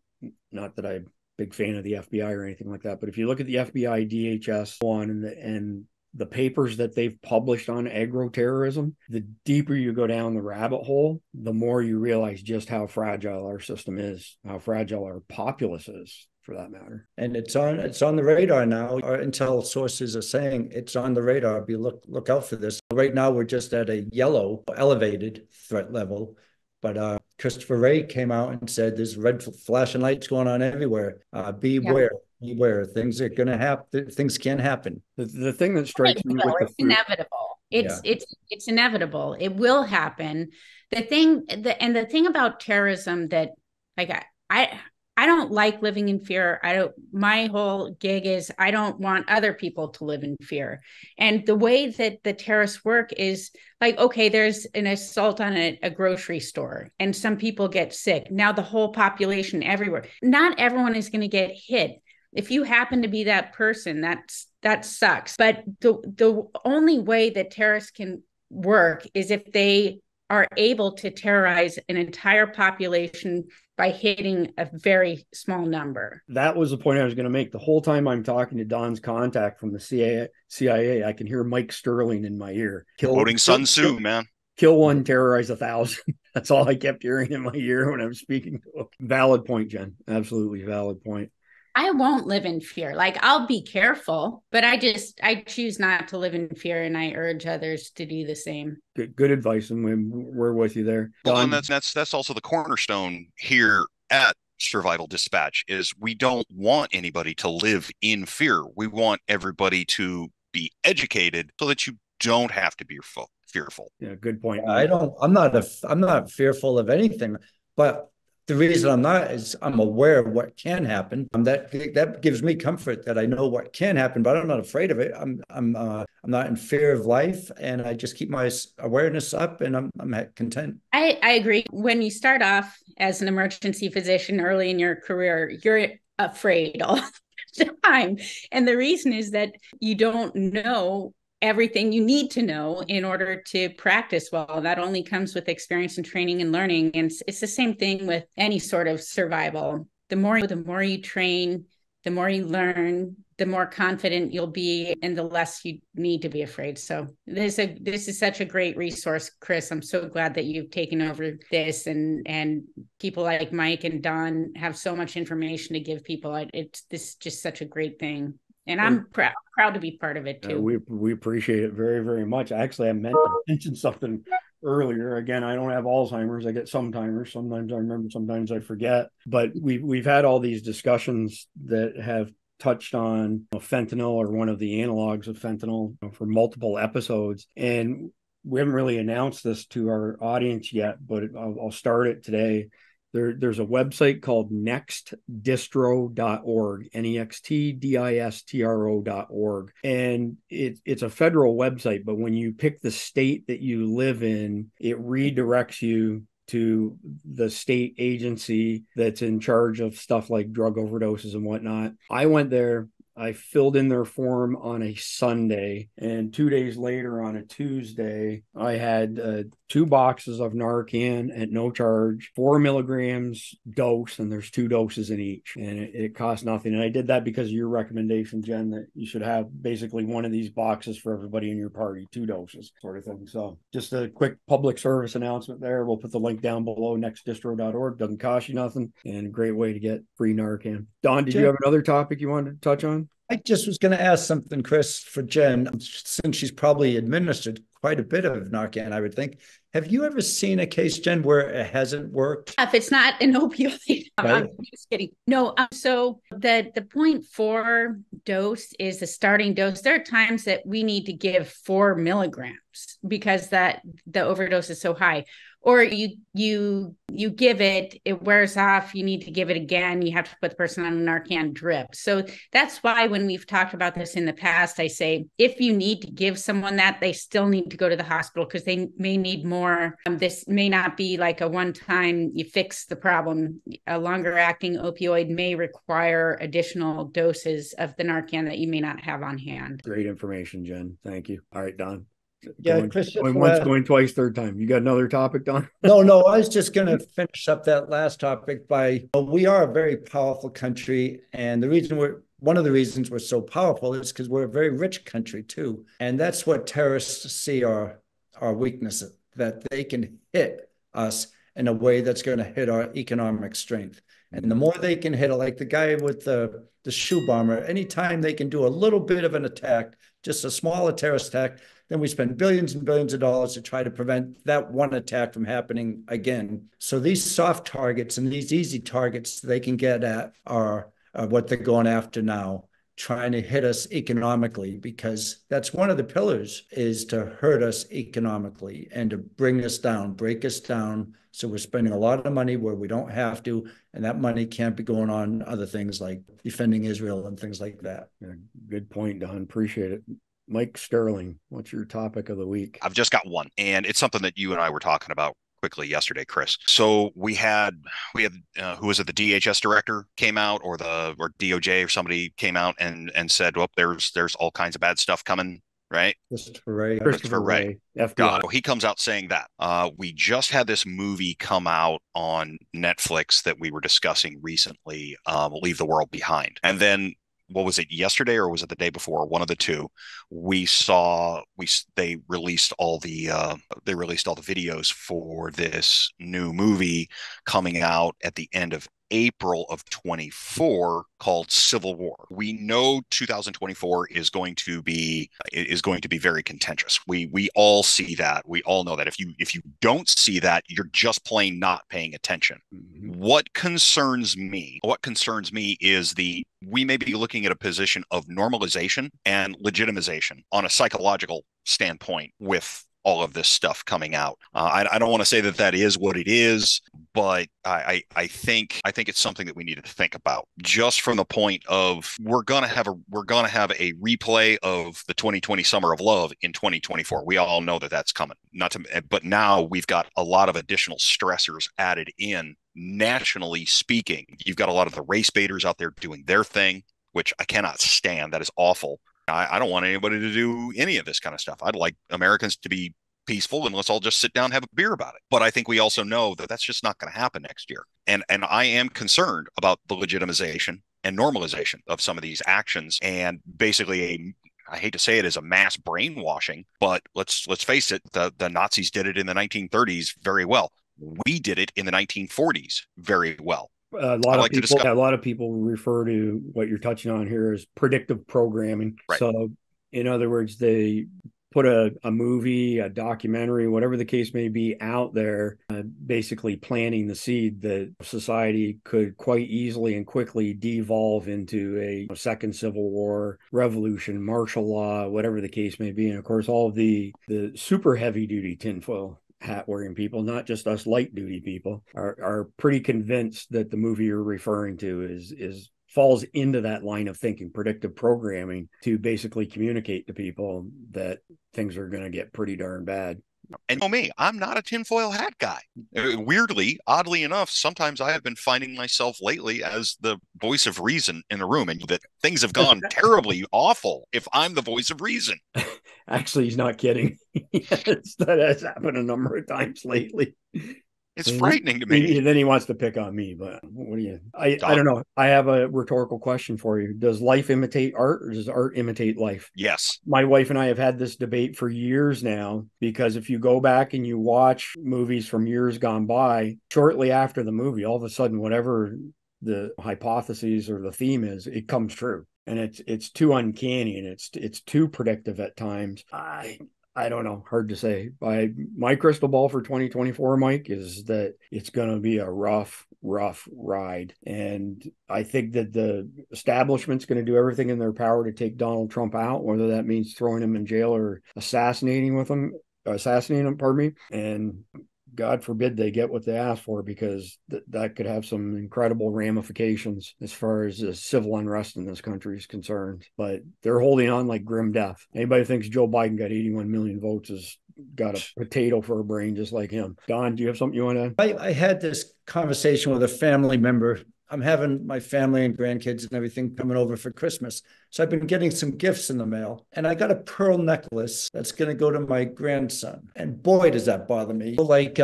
not that I'm a big fan of the FBI or anything like that, but if you look at the FBI, DHS one, and the papers that they've published on agroterrorism, the deeper you go down the rabbit hole, the more you realize just how fragile our system is, how fragile our populace is, for that matter. And it's on the radar now. Our intel sources are saying it's on the radar. Look out for this. Right now, we're just at a yellow elevated threat level. But Christopher Wray came out and said there's red flashing lights going on everywhere. Beware. Yeah. Beware. Things are going to happen. Things can happen. The thing that strikes me with it's inevitable. It's inevitable. It will happen. The thing about terrorism that, like, I don't like living in fear. My whole gig is I don't want other people to live in fear. And the way that the terrorists work is like, okay, there's an assault on a grocery store and some people get sick. Now the whole population everywhere, not everyone is going to get hit. If you happen to be that person, that sucks. But the only way that terrorists can work is if they are able to terrorize an entire population by hitting a very small number. That was the point I was going to make. The whole time I'm talking to Don's contact from the CIA, I can hear Mike Sterling in my ear. Quoting Sun Tzu, man. Kill one, terrorize 1,000. That's all I kept hearing in my ear when I was speaking to him. Valid point, Jen. Absolutely valid point. I won't live in fear. Like, I'll be careful, but I choose not to live in fear, and I urge others to do the same. Good advice, and we're with you there. Well, and that's also the cornerstone here at Survival Dispatch is we don't want anybody to live in fear. We want everybody to be educated so that you don't have to be fearful. Yeah, good point. I'm not fearful of anything, but the reason I'm not is I'm aware of what can happen. That gives me comfort that I know what can happen, but I'm not afraid of it. I'm not in fear of life, and I just keep my awareness up, and I'm content. I agree. When you start off as an emergency physician early in your career, you're afraid all the time, and the reason is that you don't know everything you need to know in order to practice well. That only comes with experience and training and learning. And it's the same thing with any sort of survival. The more you train, the more you learn, the more confident you'll be, and the less you need to be afraid. So this is such a great resource, Chris. I'm so glad that you've taken over this, and people like Mike and Don have so much information to give people. This is just such a great thing. And I'm proud to be part of it too. We appreciate it very, very much. Actually, I meant to mention something earlier. Again, I don't have Alzheimer's. I get sometimes. Sometimes I remember, sometimes I forget. But we've had all these discussions that have touched on fentanyl or one of the analogs of fentanyl for multiple episodes. And we haven't really announced this to our audience yet, but I'll start it today. There's a website called nextdistro.org, nextdistro.org. And it's a federal website, but when you pick the state that you live in, it redirects you to the state agency that's in charge of stuff like drug overdoses and whatnot. I went there. I filled in their form on a Sunday, and 2 days later on a Tuesday, I had 2 boxes of Narcan at no charge, 4 milligrams dose, and there's 2 doses in each, and it cost nothing. And I did that because of your recommendation, Jen, that you should have basically one of these boxes for everybody in your party, 2 doses sort of thing. So just a quick public service announcement there. We'll put the link down below, nextdistro.org. Doesn't cost you nothing, and a great way to get free Narcan. Don, did you have another topic you wanted to touch on? I just was going to ask something, Chris, for Jen, since she's probably administered quite a bit of Narcan, I would think. Have you ever seen a case, Jen, where it hasn't worked? If it's not an opioid, I'm just kidding. No, so the 0.4 dose is the starting dose. There are times that we need to give 4 milligrams because the overdose is so high. Or you give it, it wears off, you need to give it again, you have to put the person on a Narcan drip. So that's why when we've talked about this in the past, I say, if you need to give someone that, they still need to go to the hospital because they may need more. This may not be like a one-time, you fix the problem. A longer acting opioid may require additional doses of the Narcan that you may not have on hand. Great information, Jen. Thank you. All right, Don. Yeah, Chris, going once, going twice, third time. You got another topic, Don? No, I was just going to finish up that last topic by, we are a very powerful country, and the reason one of the reasons we're so powerful is because we're a very rich country too. And that's what terrorists see our weaknesses, that they can hit us in a way that's going to hit our economic strength. And the more they can hit it, like the guy with the shoe bomber, anytime they can do a little bit of an attack, just a smaller terrorist attack, then we spend billions and billions of dollars to try to prevent that one attack from happening again. So these soft targets and these easy targets they can get at are what they're going after now, trying to hit us economically, because that's one of the pillars, is to hurt us economically and to bring us down, break us down. So we're spending a lot of money where we don't have to, and that money can't be going on other things like defending Israel and things like that. Yeah, good point, Don. Appreciate it. Mike Sterling, what's your topic of the week? I've just got one, and it's something that you and I were talking about quickly yesterday, Chris. So we had who was it? The DHS director came out, or DOJ or somebody came out and said, well, there's all kinds of bad stuff coming, right? Christopher Wray. FBI. God, he comes out saying that. We just had this movie come out on Netflix that we were discussing recently, Leave the World Behind. And then, what was it, yesterday or was it the day before? One of the two. They released all the videos for this new movie coming out at the end of April of 24 called Civil War. We know 2024 is going to be very contentious. We all see that. We all know that. If you don't see that, you're just plain not paying attention. Mm-hmm. What concerns me is we may be looking at a position of normalization and legitimization on a psychological standpoint with all of this stuff coming out. I don't want to say that is what it is, but I think it's something that we need to think about, just from the point of we're gonna have a replay of the 2020 Summer of Love in 2024. We all know that that's coming. But now we've got a lot of additional stressors added in. Nationally speaking, you've got a lot of the race baiters out there doing their thing, which I cannot stand. That is awful. I don't want anybody to do any of this kind of stuff. I'd like Americans to be peaceful, and let's all just sit down and have a beer about it. But I think we also know that that's just not going to happen next year. And I am concerned about the legitimization and normalization of some of these actions, and basically I hate to say it, as a mass brainwashing, but let's face it, the Nazis did it in the 1930s very well. We did it in the 1940s very well. A lot of people refer to what you're touching on here as predictive programming. Right. So, in other words, they put a movie, a documentary, whatever the case may be, out there, basically planting the seed that society could quite easily and quickly devolve into a second civil war, revolution, martial law, whatever the case may be. And of course, all of the super heavy duty tinfoil hat wearing people, not just us light duty people, are pretty convinced that the movie you're referring to is falls into that line of thinking, predictive programming, to basically communicate to people that things are going to get pretty darn bad. And you know me, I'm not a tinfoil hat guy. Weirdly, oddly enough, sometimes I have been finding myself lately as the voice of reason in the room, and that things have gone terribly awful if I'm the voice of reason. Actually, he's not kidding. That has happened a number of times lately. It's frightening to me. Then he wants to pick on me, but what do you? I don't know. I have a rhetorical question for you. Does life imitate art, or does art imitate life? Yes. My wife and I have had this debate for years now, because if you go back and you watch movies from years gone by, shortly after the movie, all of a sudden, whatever the hypotheses or the theme is, it comes true. And it's too uncanny, and it's too predictive at times. I don't know. Hard to say. My crystal ball for 2024, Mike, is that it's going to be a rough ride. And I think that the establishment's going to do everything in their power to take Donald Trump out, whether that means throwing him in jail or assassinating him, pardon me. And God forbid they get what they ask for, because that could have some incredible ramifications as far as civil unrest in this country is concerned. But they're holding on like grim death. Anybody who thinks Joe Biden got 81 million votes has got a potato for a brain just like him. Don, do you have something you want to add? I had this conversation with a family member. I'm having my family and grandkids and everything coming over for Christmas. So I've been getting some gifts in the mail, and I got a pearl necklace that's going to go to my grandson. And boy, does that bother me. Like,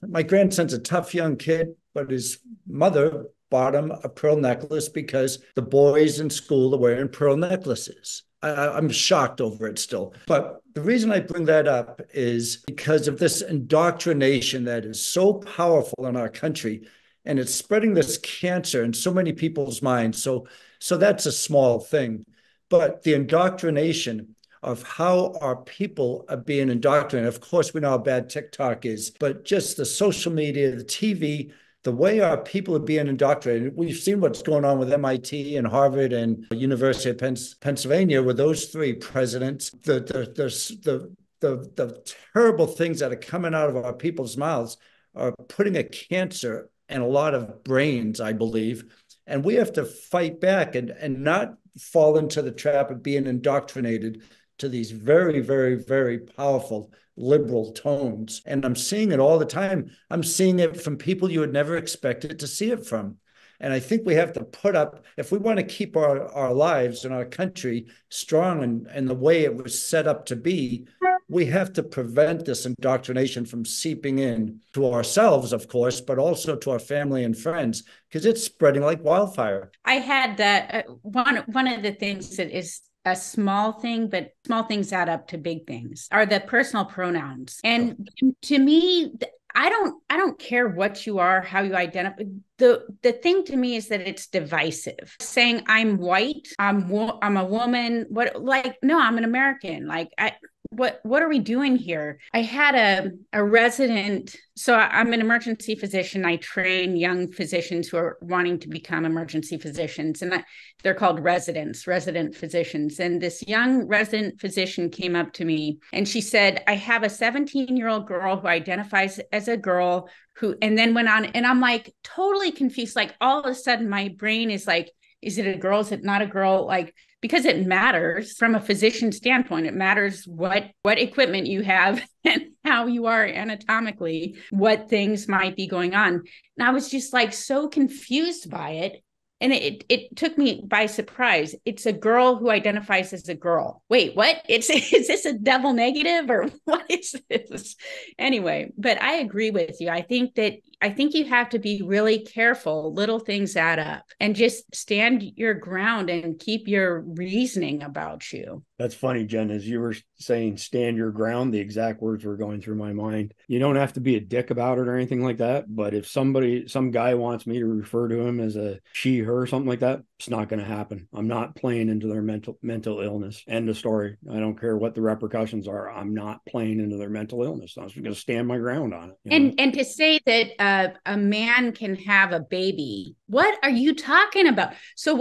my grandson's a tough young kid, but his mother bought him a pearl necklace because the boys in school are wearing pearl necklaces. I'm shocked over it still. But the reason I bring that up is because of this indoctrination that is so powerful in our country, and it's spreading this cancer in so many people's minds. So that's a small thing. But the indoctrination of how our people are being indoctrinated. Of course, we know how bad TikTok is, but just the social media, the TV, the way our people are being indoctrinated. We've seen what's going on with MIT and Harvard and University of Pennsylvania with those three presidents. The terrible things that are coming out of our people's mouths are putting a cancer in a lot of brains, I believe. And we have to fight back and not fall into the trap of being indoctrinated to these very, very, very powerful liberal tones. And I'm seeing it all the time. I'm seeing it from people you would never expected to see it from. And I think we have to put up, if we want to keep our lives and our country strong and the way it was set up to be, we have to prevent this indoctrination from seeping in to ourselves, of course, but also to our family and friends, because it's spreading like wildfire. I had that one of the things that is a small thing, but small things add up to big things, are the personal pronouns. And to me, I don't care what you are, how you identify. The thing to me is that it's divisive. Saying I'm white, I'm a woman, no, I'm an American. What are we doing here? I had a resident. So I'm an emergency physician. I train young physicians who are wanting to become emergency physicians, and they're called resident physicians. And this young resident physician came up to me and she said, I have a 17-year-old girl who identifies as a girl and then went on. And I'm like totally confused. Like all of a sudden my brain is like, is it a girl? Is it not a girl? Because it matters from a physician standpoint. It matters what equipment you have and how you are anatomically, what things might be going on. And I was just so confused by it. And it took me by surprise. It's a girl who identifies as a girl. Wait, what? Is this a double negative or what is this? Anyway, but I agree with you. I think you have to be really careful. Little things add up, and just stand your ground and keep your reasoning about you. That's funny, Jen, as you were saying, stand your ground, the exact words were going through my mind. You don't have to be a dick about it or anything like that. But if some guy wants me to refer to him as a she, her, or something like that, it's not going to happen. I'm not playing into their mental illness. End of story. I don't care what the repercussions are. I'm not playing into their mental illness. I'm just going to stand my ground on it. And to say that a man can have a baby, what are you talking about? So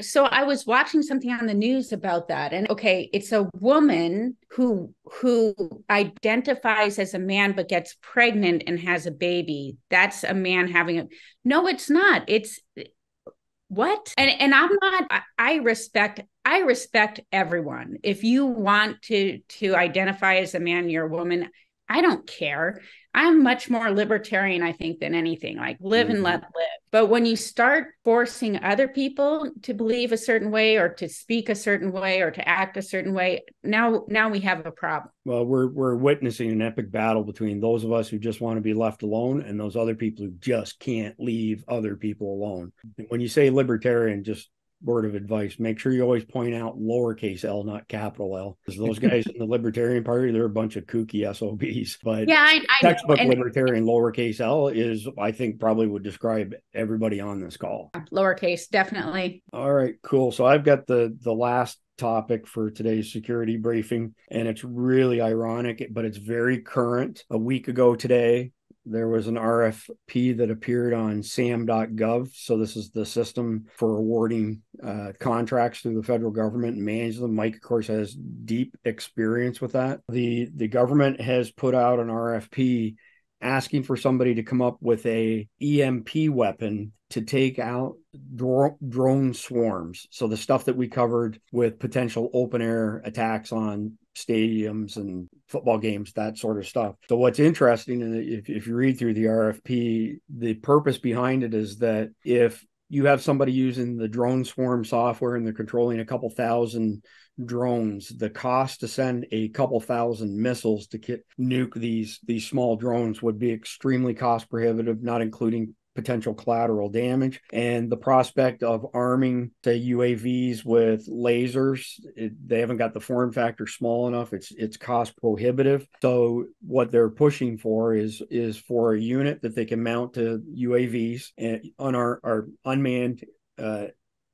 so I was watching something on the news about that, and okay, it's a woman who identifies as a man but gets pregnant and has a baby. That's a man having a. No, it's not. It's what? And I'm not. I respect everyone. If you want to identify as a man, you're a woman. I don't care. I'm much more libertarian, I think, than anything. Live and let live. But when you start forcing other people to believe a certain way or to speak a certain way or to act a certain way, now we have a problem. Well, we're witnessing an epic battle between those of us who just want to be left alone and those other people who just can't leave other people alone. And when you say libertarian, just word of advice, make sure you always point out lowercase L, not capital L, because those guys in the Libertarian Party, they're a bunch of kooky SOBs. But yeah, I textbook know. Libertarian lowercase L is, I think, probably would describe everybody on this call. Lowercase, definitely. All right, cool. So I've got the last topic for today's security briefing, and it's really ironic, but it's very current. A week ago today, there was an RFP that appeared on SAM.gov. So this is the system for awarding contracts through the federal government and manage them. Mike, of course, has deep experience with that. The government has put out an RFP asking for somebody to come up with a EMP weapon to take out drone swarms. So the stuff that we covered with potential open air attacks on stadiums and football games, that sort of stuff. So what's interesting, if you read through the RFP, the purpose behind it is that if you have somebody using the drone swarm software and they're controlling a couple thousand drones, the cost to send a couple thousand missiles to nuke these small drones would be extremely cost prohibitive, not including potential collateral damage. And the prospect of arming, say, UAVs with lasers, they haven't got the form factor small enough. It's cost prohibitive. So what they're pushing for is for a unit that they can mount to UAVs and on our unmanned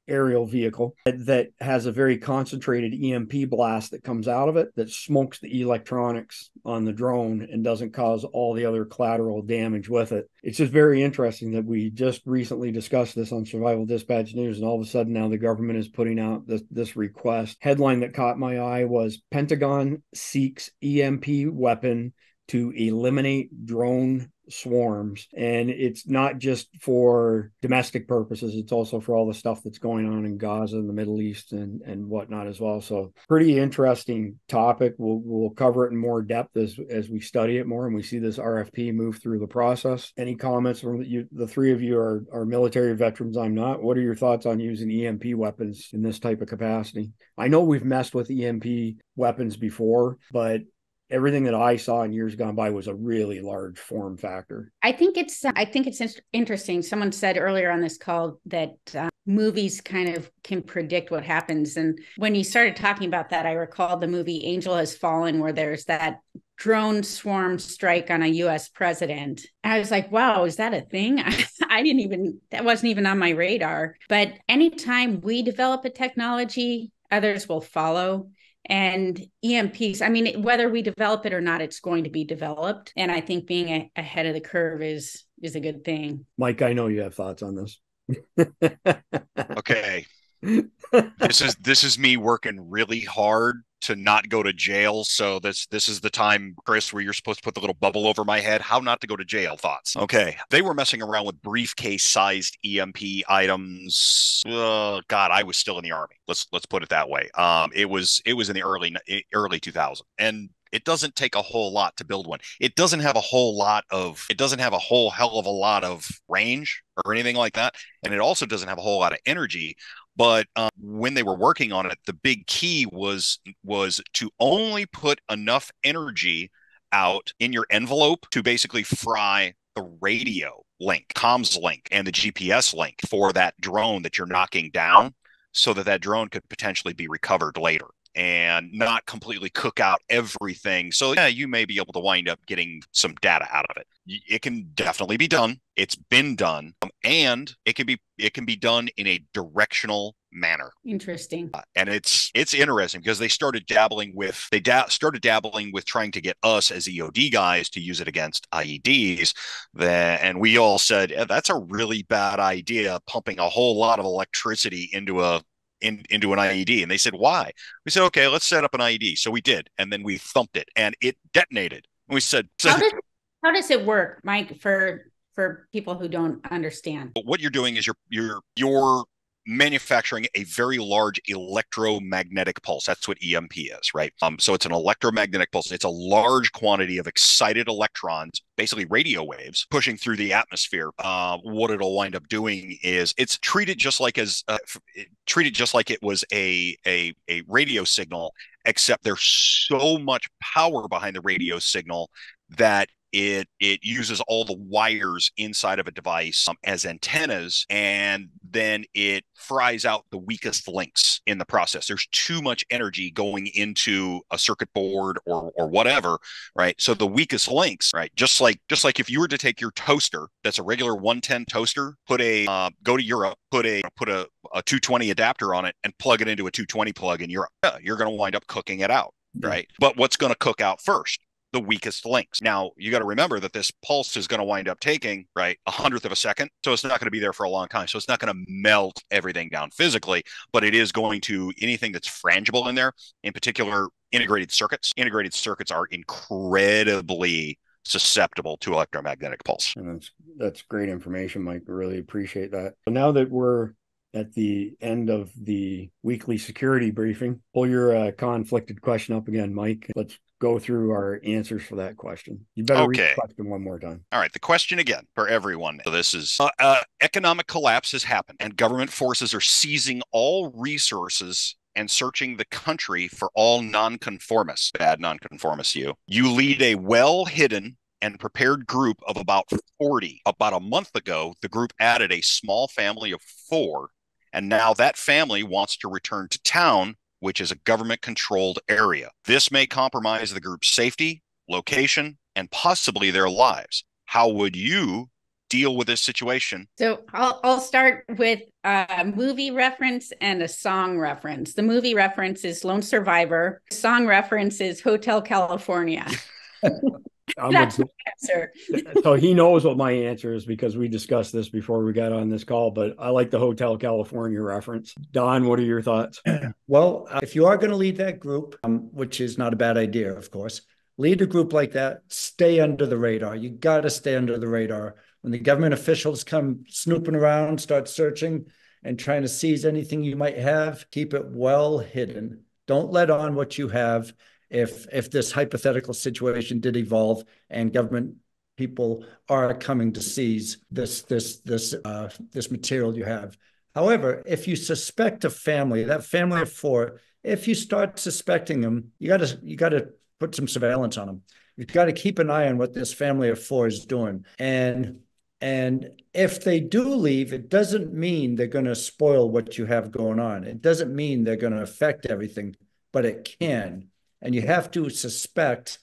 aerial vehicle that has a very concentrated EMP blast that comes out of it that smokes the electronics on the drone and doesn't cause all the other collateral damage with it. It's just very interesting that we just recently discussed this on Survival Dispatch News, and all of a sudden now the government is putting out this request. Headline that caught my eye was Pentagon seeks EMP weapon to eliminate drone swarms. And it's not just for domestic purposes, it's also for all the stuff that's going on in Gaza and the Middle East and whatnot as well. So pretty interesting topic. We'll cover it in more depth as we study it more and we see this RFP move through the process. Any comments from the three of you are military veterans? I'm not. What are your thoughts on using EMP weapons in this type of capacity? I know we've messed with EMP weapons before, but everything that I saw in years gone by was a really large form factor. I think it's interesting. Someone said earlier on this call that movies kind of can predict what happens. And when you started talking about that, I recalled the movie Angel Has Fallen, where there's that drone swarm strike on a U.S. president. And I was like, wow, is that a thing? That wasn't even on my radar. But anytime we develop a technology, others will follow. And EMPs, I mean, whether we develop it or not, it's going to be developed. And I think being ahead of the curve is a good thing. Mike, I know you have thoughts on this. Okay. This is me working really hard to not go to jail. So this is the time, Chris, where you're supposed to put the little bubble over my head. How not to go to jail thoughts. Okay. They were messing around with briefcase-sized EMP items. God, I was still in the Army. Let's put it that way. It was in the early 2000s. And it doesn't take a whole lot to build one. It doesn't have a whole hell of a lot of range or anything like that. And it also doesn't have a whole lot of energy. But when they were working on it, the big key was to only put enough energy out in your envelope to basically fry the radio link, comms link, and the GPS link for that drone that you're knocking down, so that drone could potentially be recovered later and not completely cook out everything. So yeah, you may be able to wind up getting some data out of it. It can definitely be done. It's been done, and it can be done in a directional manner. Interesting. And it's interesting because they started dabbling with trying to get us as EOD guys to use it against IEDs. And we all said, yeah, that's a really bad idea, pumping a whole lot of electricity into an IED. And they said, why? We said, okay, let's set up an IED. So we did. And then we thumped it and it detonated. And we said, how does it work, Mike, for people who don't understand? What you're doing is you're manufacturing a very large electromagnetic pulse. That's what EMP is, right? So it's an electromagnetic pulse. It's a large quantity of excited electrons, basically radio waves, pushing through the atmosphere. What it'll wind up doing is it's treated just like it was a radio signal, except there's so much power behind the radio signal that it uses all the wires inside of a device as antennas, and then it fries out the weakest links in the process. There's too much energy going into a circuit board or whatever, right? So the weakest links, right? Just like if you were to take your toaster, that's a regular 110 toaster, go to Europe, put a 220 adapter on it and plug it into a 220 plug in Europe. Yeah, you're going to wind up cooking it out, right? But what's going to cook out first? The weakest links. Now, you got to remember that this pulse is going to wind up taking, right, 1/100 of a second. So it's not going to be there for a long time. So it's not going to melt everything down physically, but it is going to, anything that's frangible in there, in particular, integrated circuits. Integrated circuits are incredibly susceptible to electromagnetic pulse. And that's great information, Mike. I really appreciate that. So now that we're at the end of the weekly security briefing, pull your conflicted question up again, Mike. Let's go through our answers for that question. You better read the question one more time. All right. The question again for everyone. So this is economic collapse has happened and government forces are seizing all resources and searching the country for all nonconformists. Bad nonconformists, you lead a well-hidden and prepared group of about 40. About a month ago, the group added a small family of 4, and now that family wants to return to town, which is a government-controlled area. This may compromise the group's safety, location, and possibly their lives. How would you deal with this situation? So I'll start with a movie reference and a song reference. The movie reference is Lone Survivor. The song reference is Hotel California. That's my answer. So he knows what my answer is because we discussed this before we got on this call, but I like the Hotel California reference. Don, what are your thoughts? Well, if you are going to lead that group, which is not a bad idea, of course, lead a group like that, stay under the radar. You got to stay under the radar. When the government officials come snooping around, start searching and trying to seize anything you might have, keep it well hidden. Don't let on what you have. If this hypothetical situation did evolve and government people are coming to seize this material you have. However, if you suspect a family, that family of 4, if you start suspecting them, you got to put some surveillance on them. You've got to keep an eye on what this family of 4 is doing. And if they do leave, it doesn't mean they're going to spoil what you have going on. It doesn't mean they're going to affect everything, but it can. And you have to expect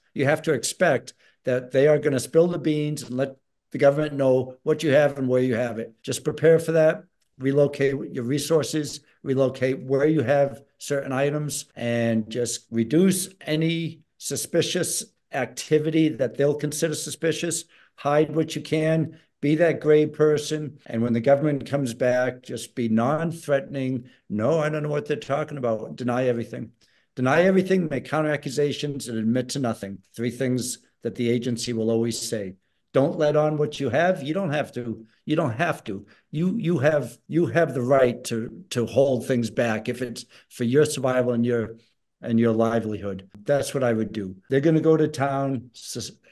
that they are going to spill the beans and let the government know what you have and where you have it. Just prepare for that. Relocate your resources, relocate where you have certain items, and just reduce any suspicious activity that they'll consider suspicious. Hide what you can. Be that gray person. And when the government comes back, just be non-threatening. No, I don't know what they're talking about. Deny everything. Deny everything, make counter-accusations, and admit to nothing. 3 things that the agency will always say. Don't let on what you have. You don't have to. You don't have to. You have the right to hold things back if it's for your survival and your livelihood. That's what I would do. They're going to go to town,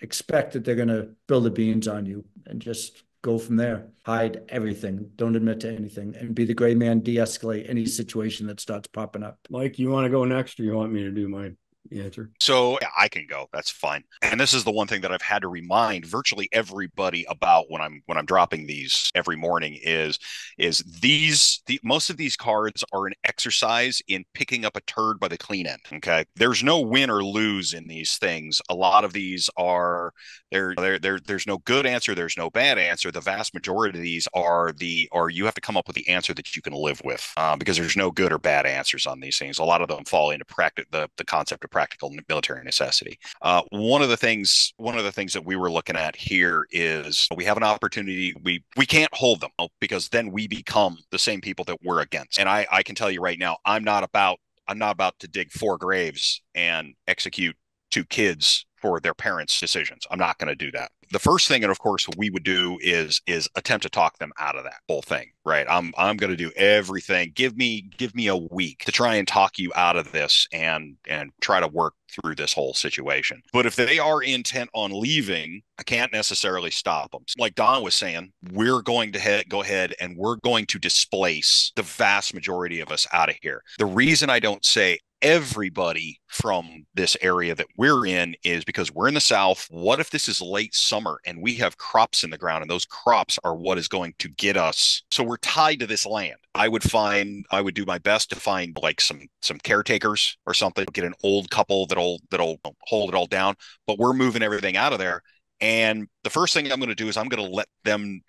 expect that they're going to spill the beans on you, and just go from there. Hide everything. Don't admit to anything, and be the gray man. De-escalate any situation that starts popping up. Mike, you want to go next, or you want me to do my answer? So yeah, I can go. That's fine. And this is the one thing that I've had to remind virtually everybody about when I'm dropping these every morning is most of these cards are an exercise in picking up a turd by the clean end. Okay, there's no win or lose in these things. A lot of these are there's no good answer. There's no bad answer. The vast majority of these are you have to come up with the answer that you can live with because there's no good or bad answers on these things. A lot of them fall into the concept of practical military necessity. One of the things that we were looking at here is we have an opportunity. We can't hold them because then we become the same people that we're against. And I can tell you right now, I'm not about to dig 4 graves and execute 2 kids for their parents' decisions. I'm not going to do that. The first thing, and of course, we would do is attempt to talk them out of that whole thing, right? I'm going to do everything. Give me a week to try and talk you out of this and try to work through this whole situation. But if they are intent on leaving, I can't necessarily stop them. Like Don was saying, we're going to go ahead and we're going to displace the vast majority of us out of here. The reason I don't say everybody from this area that we're in is because we're in the South. What if this is late summer and we have crops in the ground, and those crops are what is going to get us? So we're tied to this land. I would do my best to find like some caretakers or something, get an old couple that'll hold it all down, but we're moving everything out of there. And the first thing I'm going to do is I'm going to let them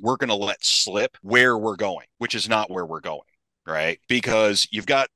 we're going to let slip where we're going, which is not where we're going, right? Because you've got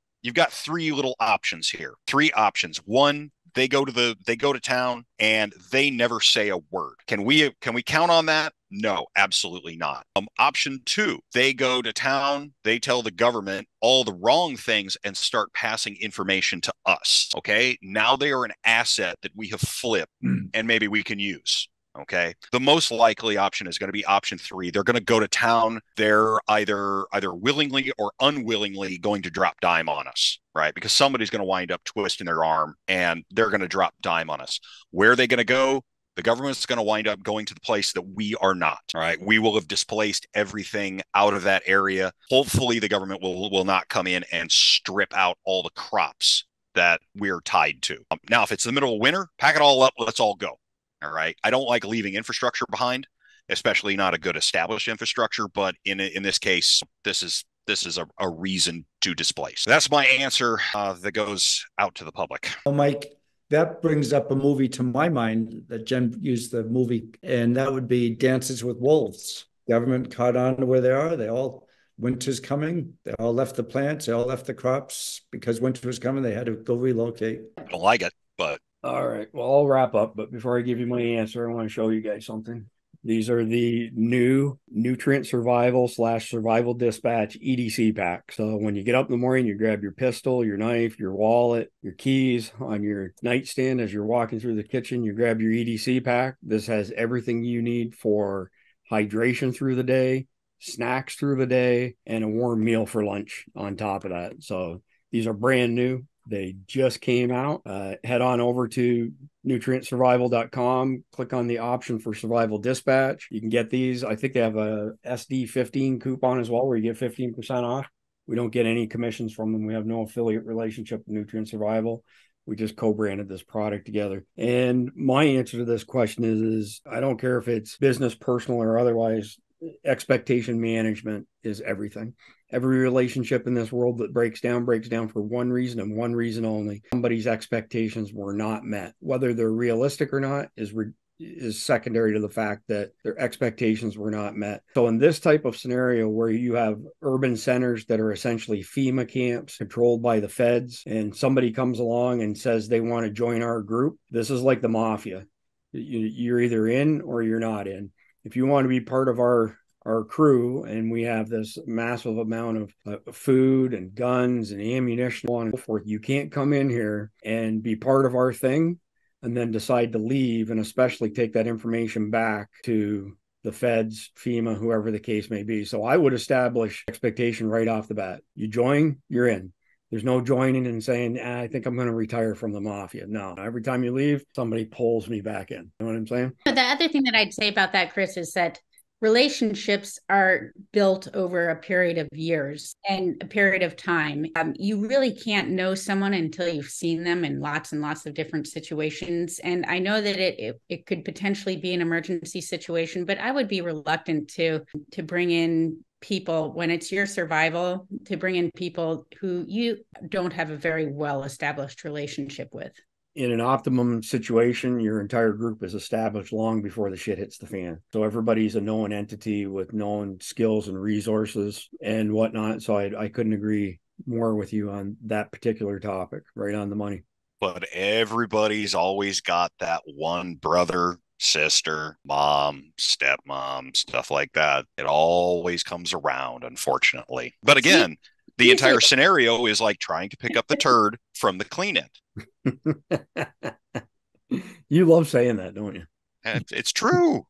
3 little options here. 3 options. One, they go to town and they never say a word. Can we count on that? No, absolutely not. Option 2, they go to town, they tell the government all the wrong things and start passing information to us. Okay, now they are an asset that we have flipped and maybe we can use. Okay. The most likely option is going to be option 3. They're going to go to town. They're either willingly or unwillingly going to drop dime on us, right? Because somebody's going to wind up twisting their arm and they're going to drop dime on us. Where are they going to go? The government's going to wind up going to the place that we are not, all right? We will have displaced everything out of that area. Hopefully the government will not come in and strip out all the crops that we're tied to. Now, if it's the middle of winter, pack it all up. Let's all go. All right. I don't like leaving infrastructure behind, especially not a good established infrastructure. But in this case, this is a reason to displace. That's my answer that goes out to the public. Well, Mike, that brings up a movie to my mind that Jen used the movie, and that would be Dances with Wolves. Government caught on to where they are. They all, winter's coming. They all left the plants. They all left the crops because winter was coming. They had to go relocate. I don't like it, but. All right. Well, I'll wrap up. But before I give you my answer, I want to show you guys something. These are the new nutrient survival / survival dispatch EDC pack. So when you get up in the morning, you grab your pistol, your knife, your wallet, your keys on your nightstand. As you're walking through the kitchen, you grab your EDC pack. This has everything you need for hydration through the day, snacks through the day, and a warm meal for lunch on top of that. So these are brand new. They just came out. Head on over to nutrientsurvival.com, click on the option for survival dispatch. You can get these. I think they have a SD15 coupon as well where you get 15% off. We don't get any commissions from them. We have no affiliate relationship with Nutrient Survival. We just co-branded this product together. And my answer to this question is I don't care if it's business, personal, or otherwise, expectation management is everything. Every relationship in this world that breaks down for one reason and one reason only. Somebody's expectations were not met. Whether they're realistic or not is secondary to the fact that their expectations were not met. So in this type of scenario where you have urban centers that are essentially FEMA camps controlled by the feds, and somebody comes along and says they want to join our group, this is like the mafia. You're either in or you're not in. If you want to be part of our crew, and we have this massive amount of food and guns and ammunition and so forth, you can't come in here and be part of our thing and then decide to leave, and especially take that information back to the feds, FEMA, whoever the case may be. So I would establish expectation right off the bat. You join, you're in. There's no joining and saying, I think I'm going to retire from the mafia. No, every time you leave, somebody pulls me back in. You know what I'm saying? The other thing that I'd say about that, Chris, is that relationships are built over a period of years and a period of time. You really can't know someone until you've seen them in lots and lots of different situations. And I know that it could potentially be an emergency situation, but I would be reluctant to bring in people when it's your survival, to bring in people who you don't have a very well-established relationship with. In an optimum situation, your entire group is established long before the shit hits the fan. So everybody's a known entity with known skills and resources and whatnot. So I couldn't agree more with you on that particular topic. Right on the money. But everybody's always got that one brother, sister, mom, stepmom, stuff like that. It always comes around, unfortunately. But again, the entire scenario is like trying to pick up the turd from the clean end. You love saying that, don't you? It's true.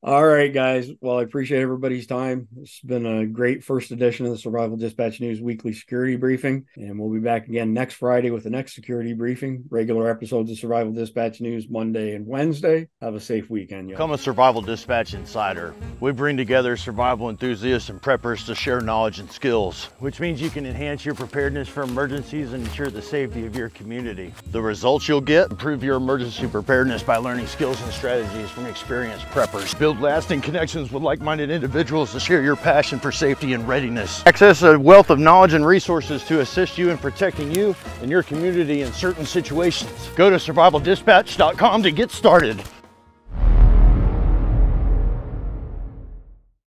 All right, guys. Well, I appreciate everybody's time. It's been a great first edition of the Survival Dispatch News Weekly Security Briefing, and we'll be back again next Friday with the next security briefing. Regular episodes of Survival Dispatch News Monday and Wednesday. Have a safe weekend, y'all. Become a Survival Dispatch Insider. We bring together survival enthusiasts and preppers to share knowledge and skills, which means you can enhance your preparedness for emergencies and ensure the safety of your community. The results you'll get: improve your emergency preparedness by learning skills and strategies from experienced preppers. Build lasting connections with like-minded individuals to share your passion for safety and readiness. Access a wealth of knowledge and resources to assist you in protecting you and your community in certain situations. Go to survivaldispatch.com to get started.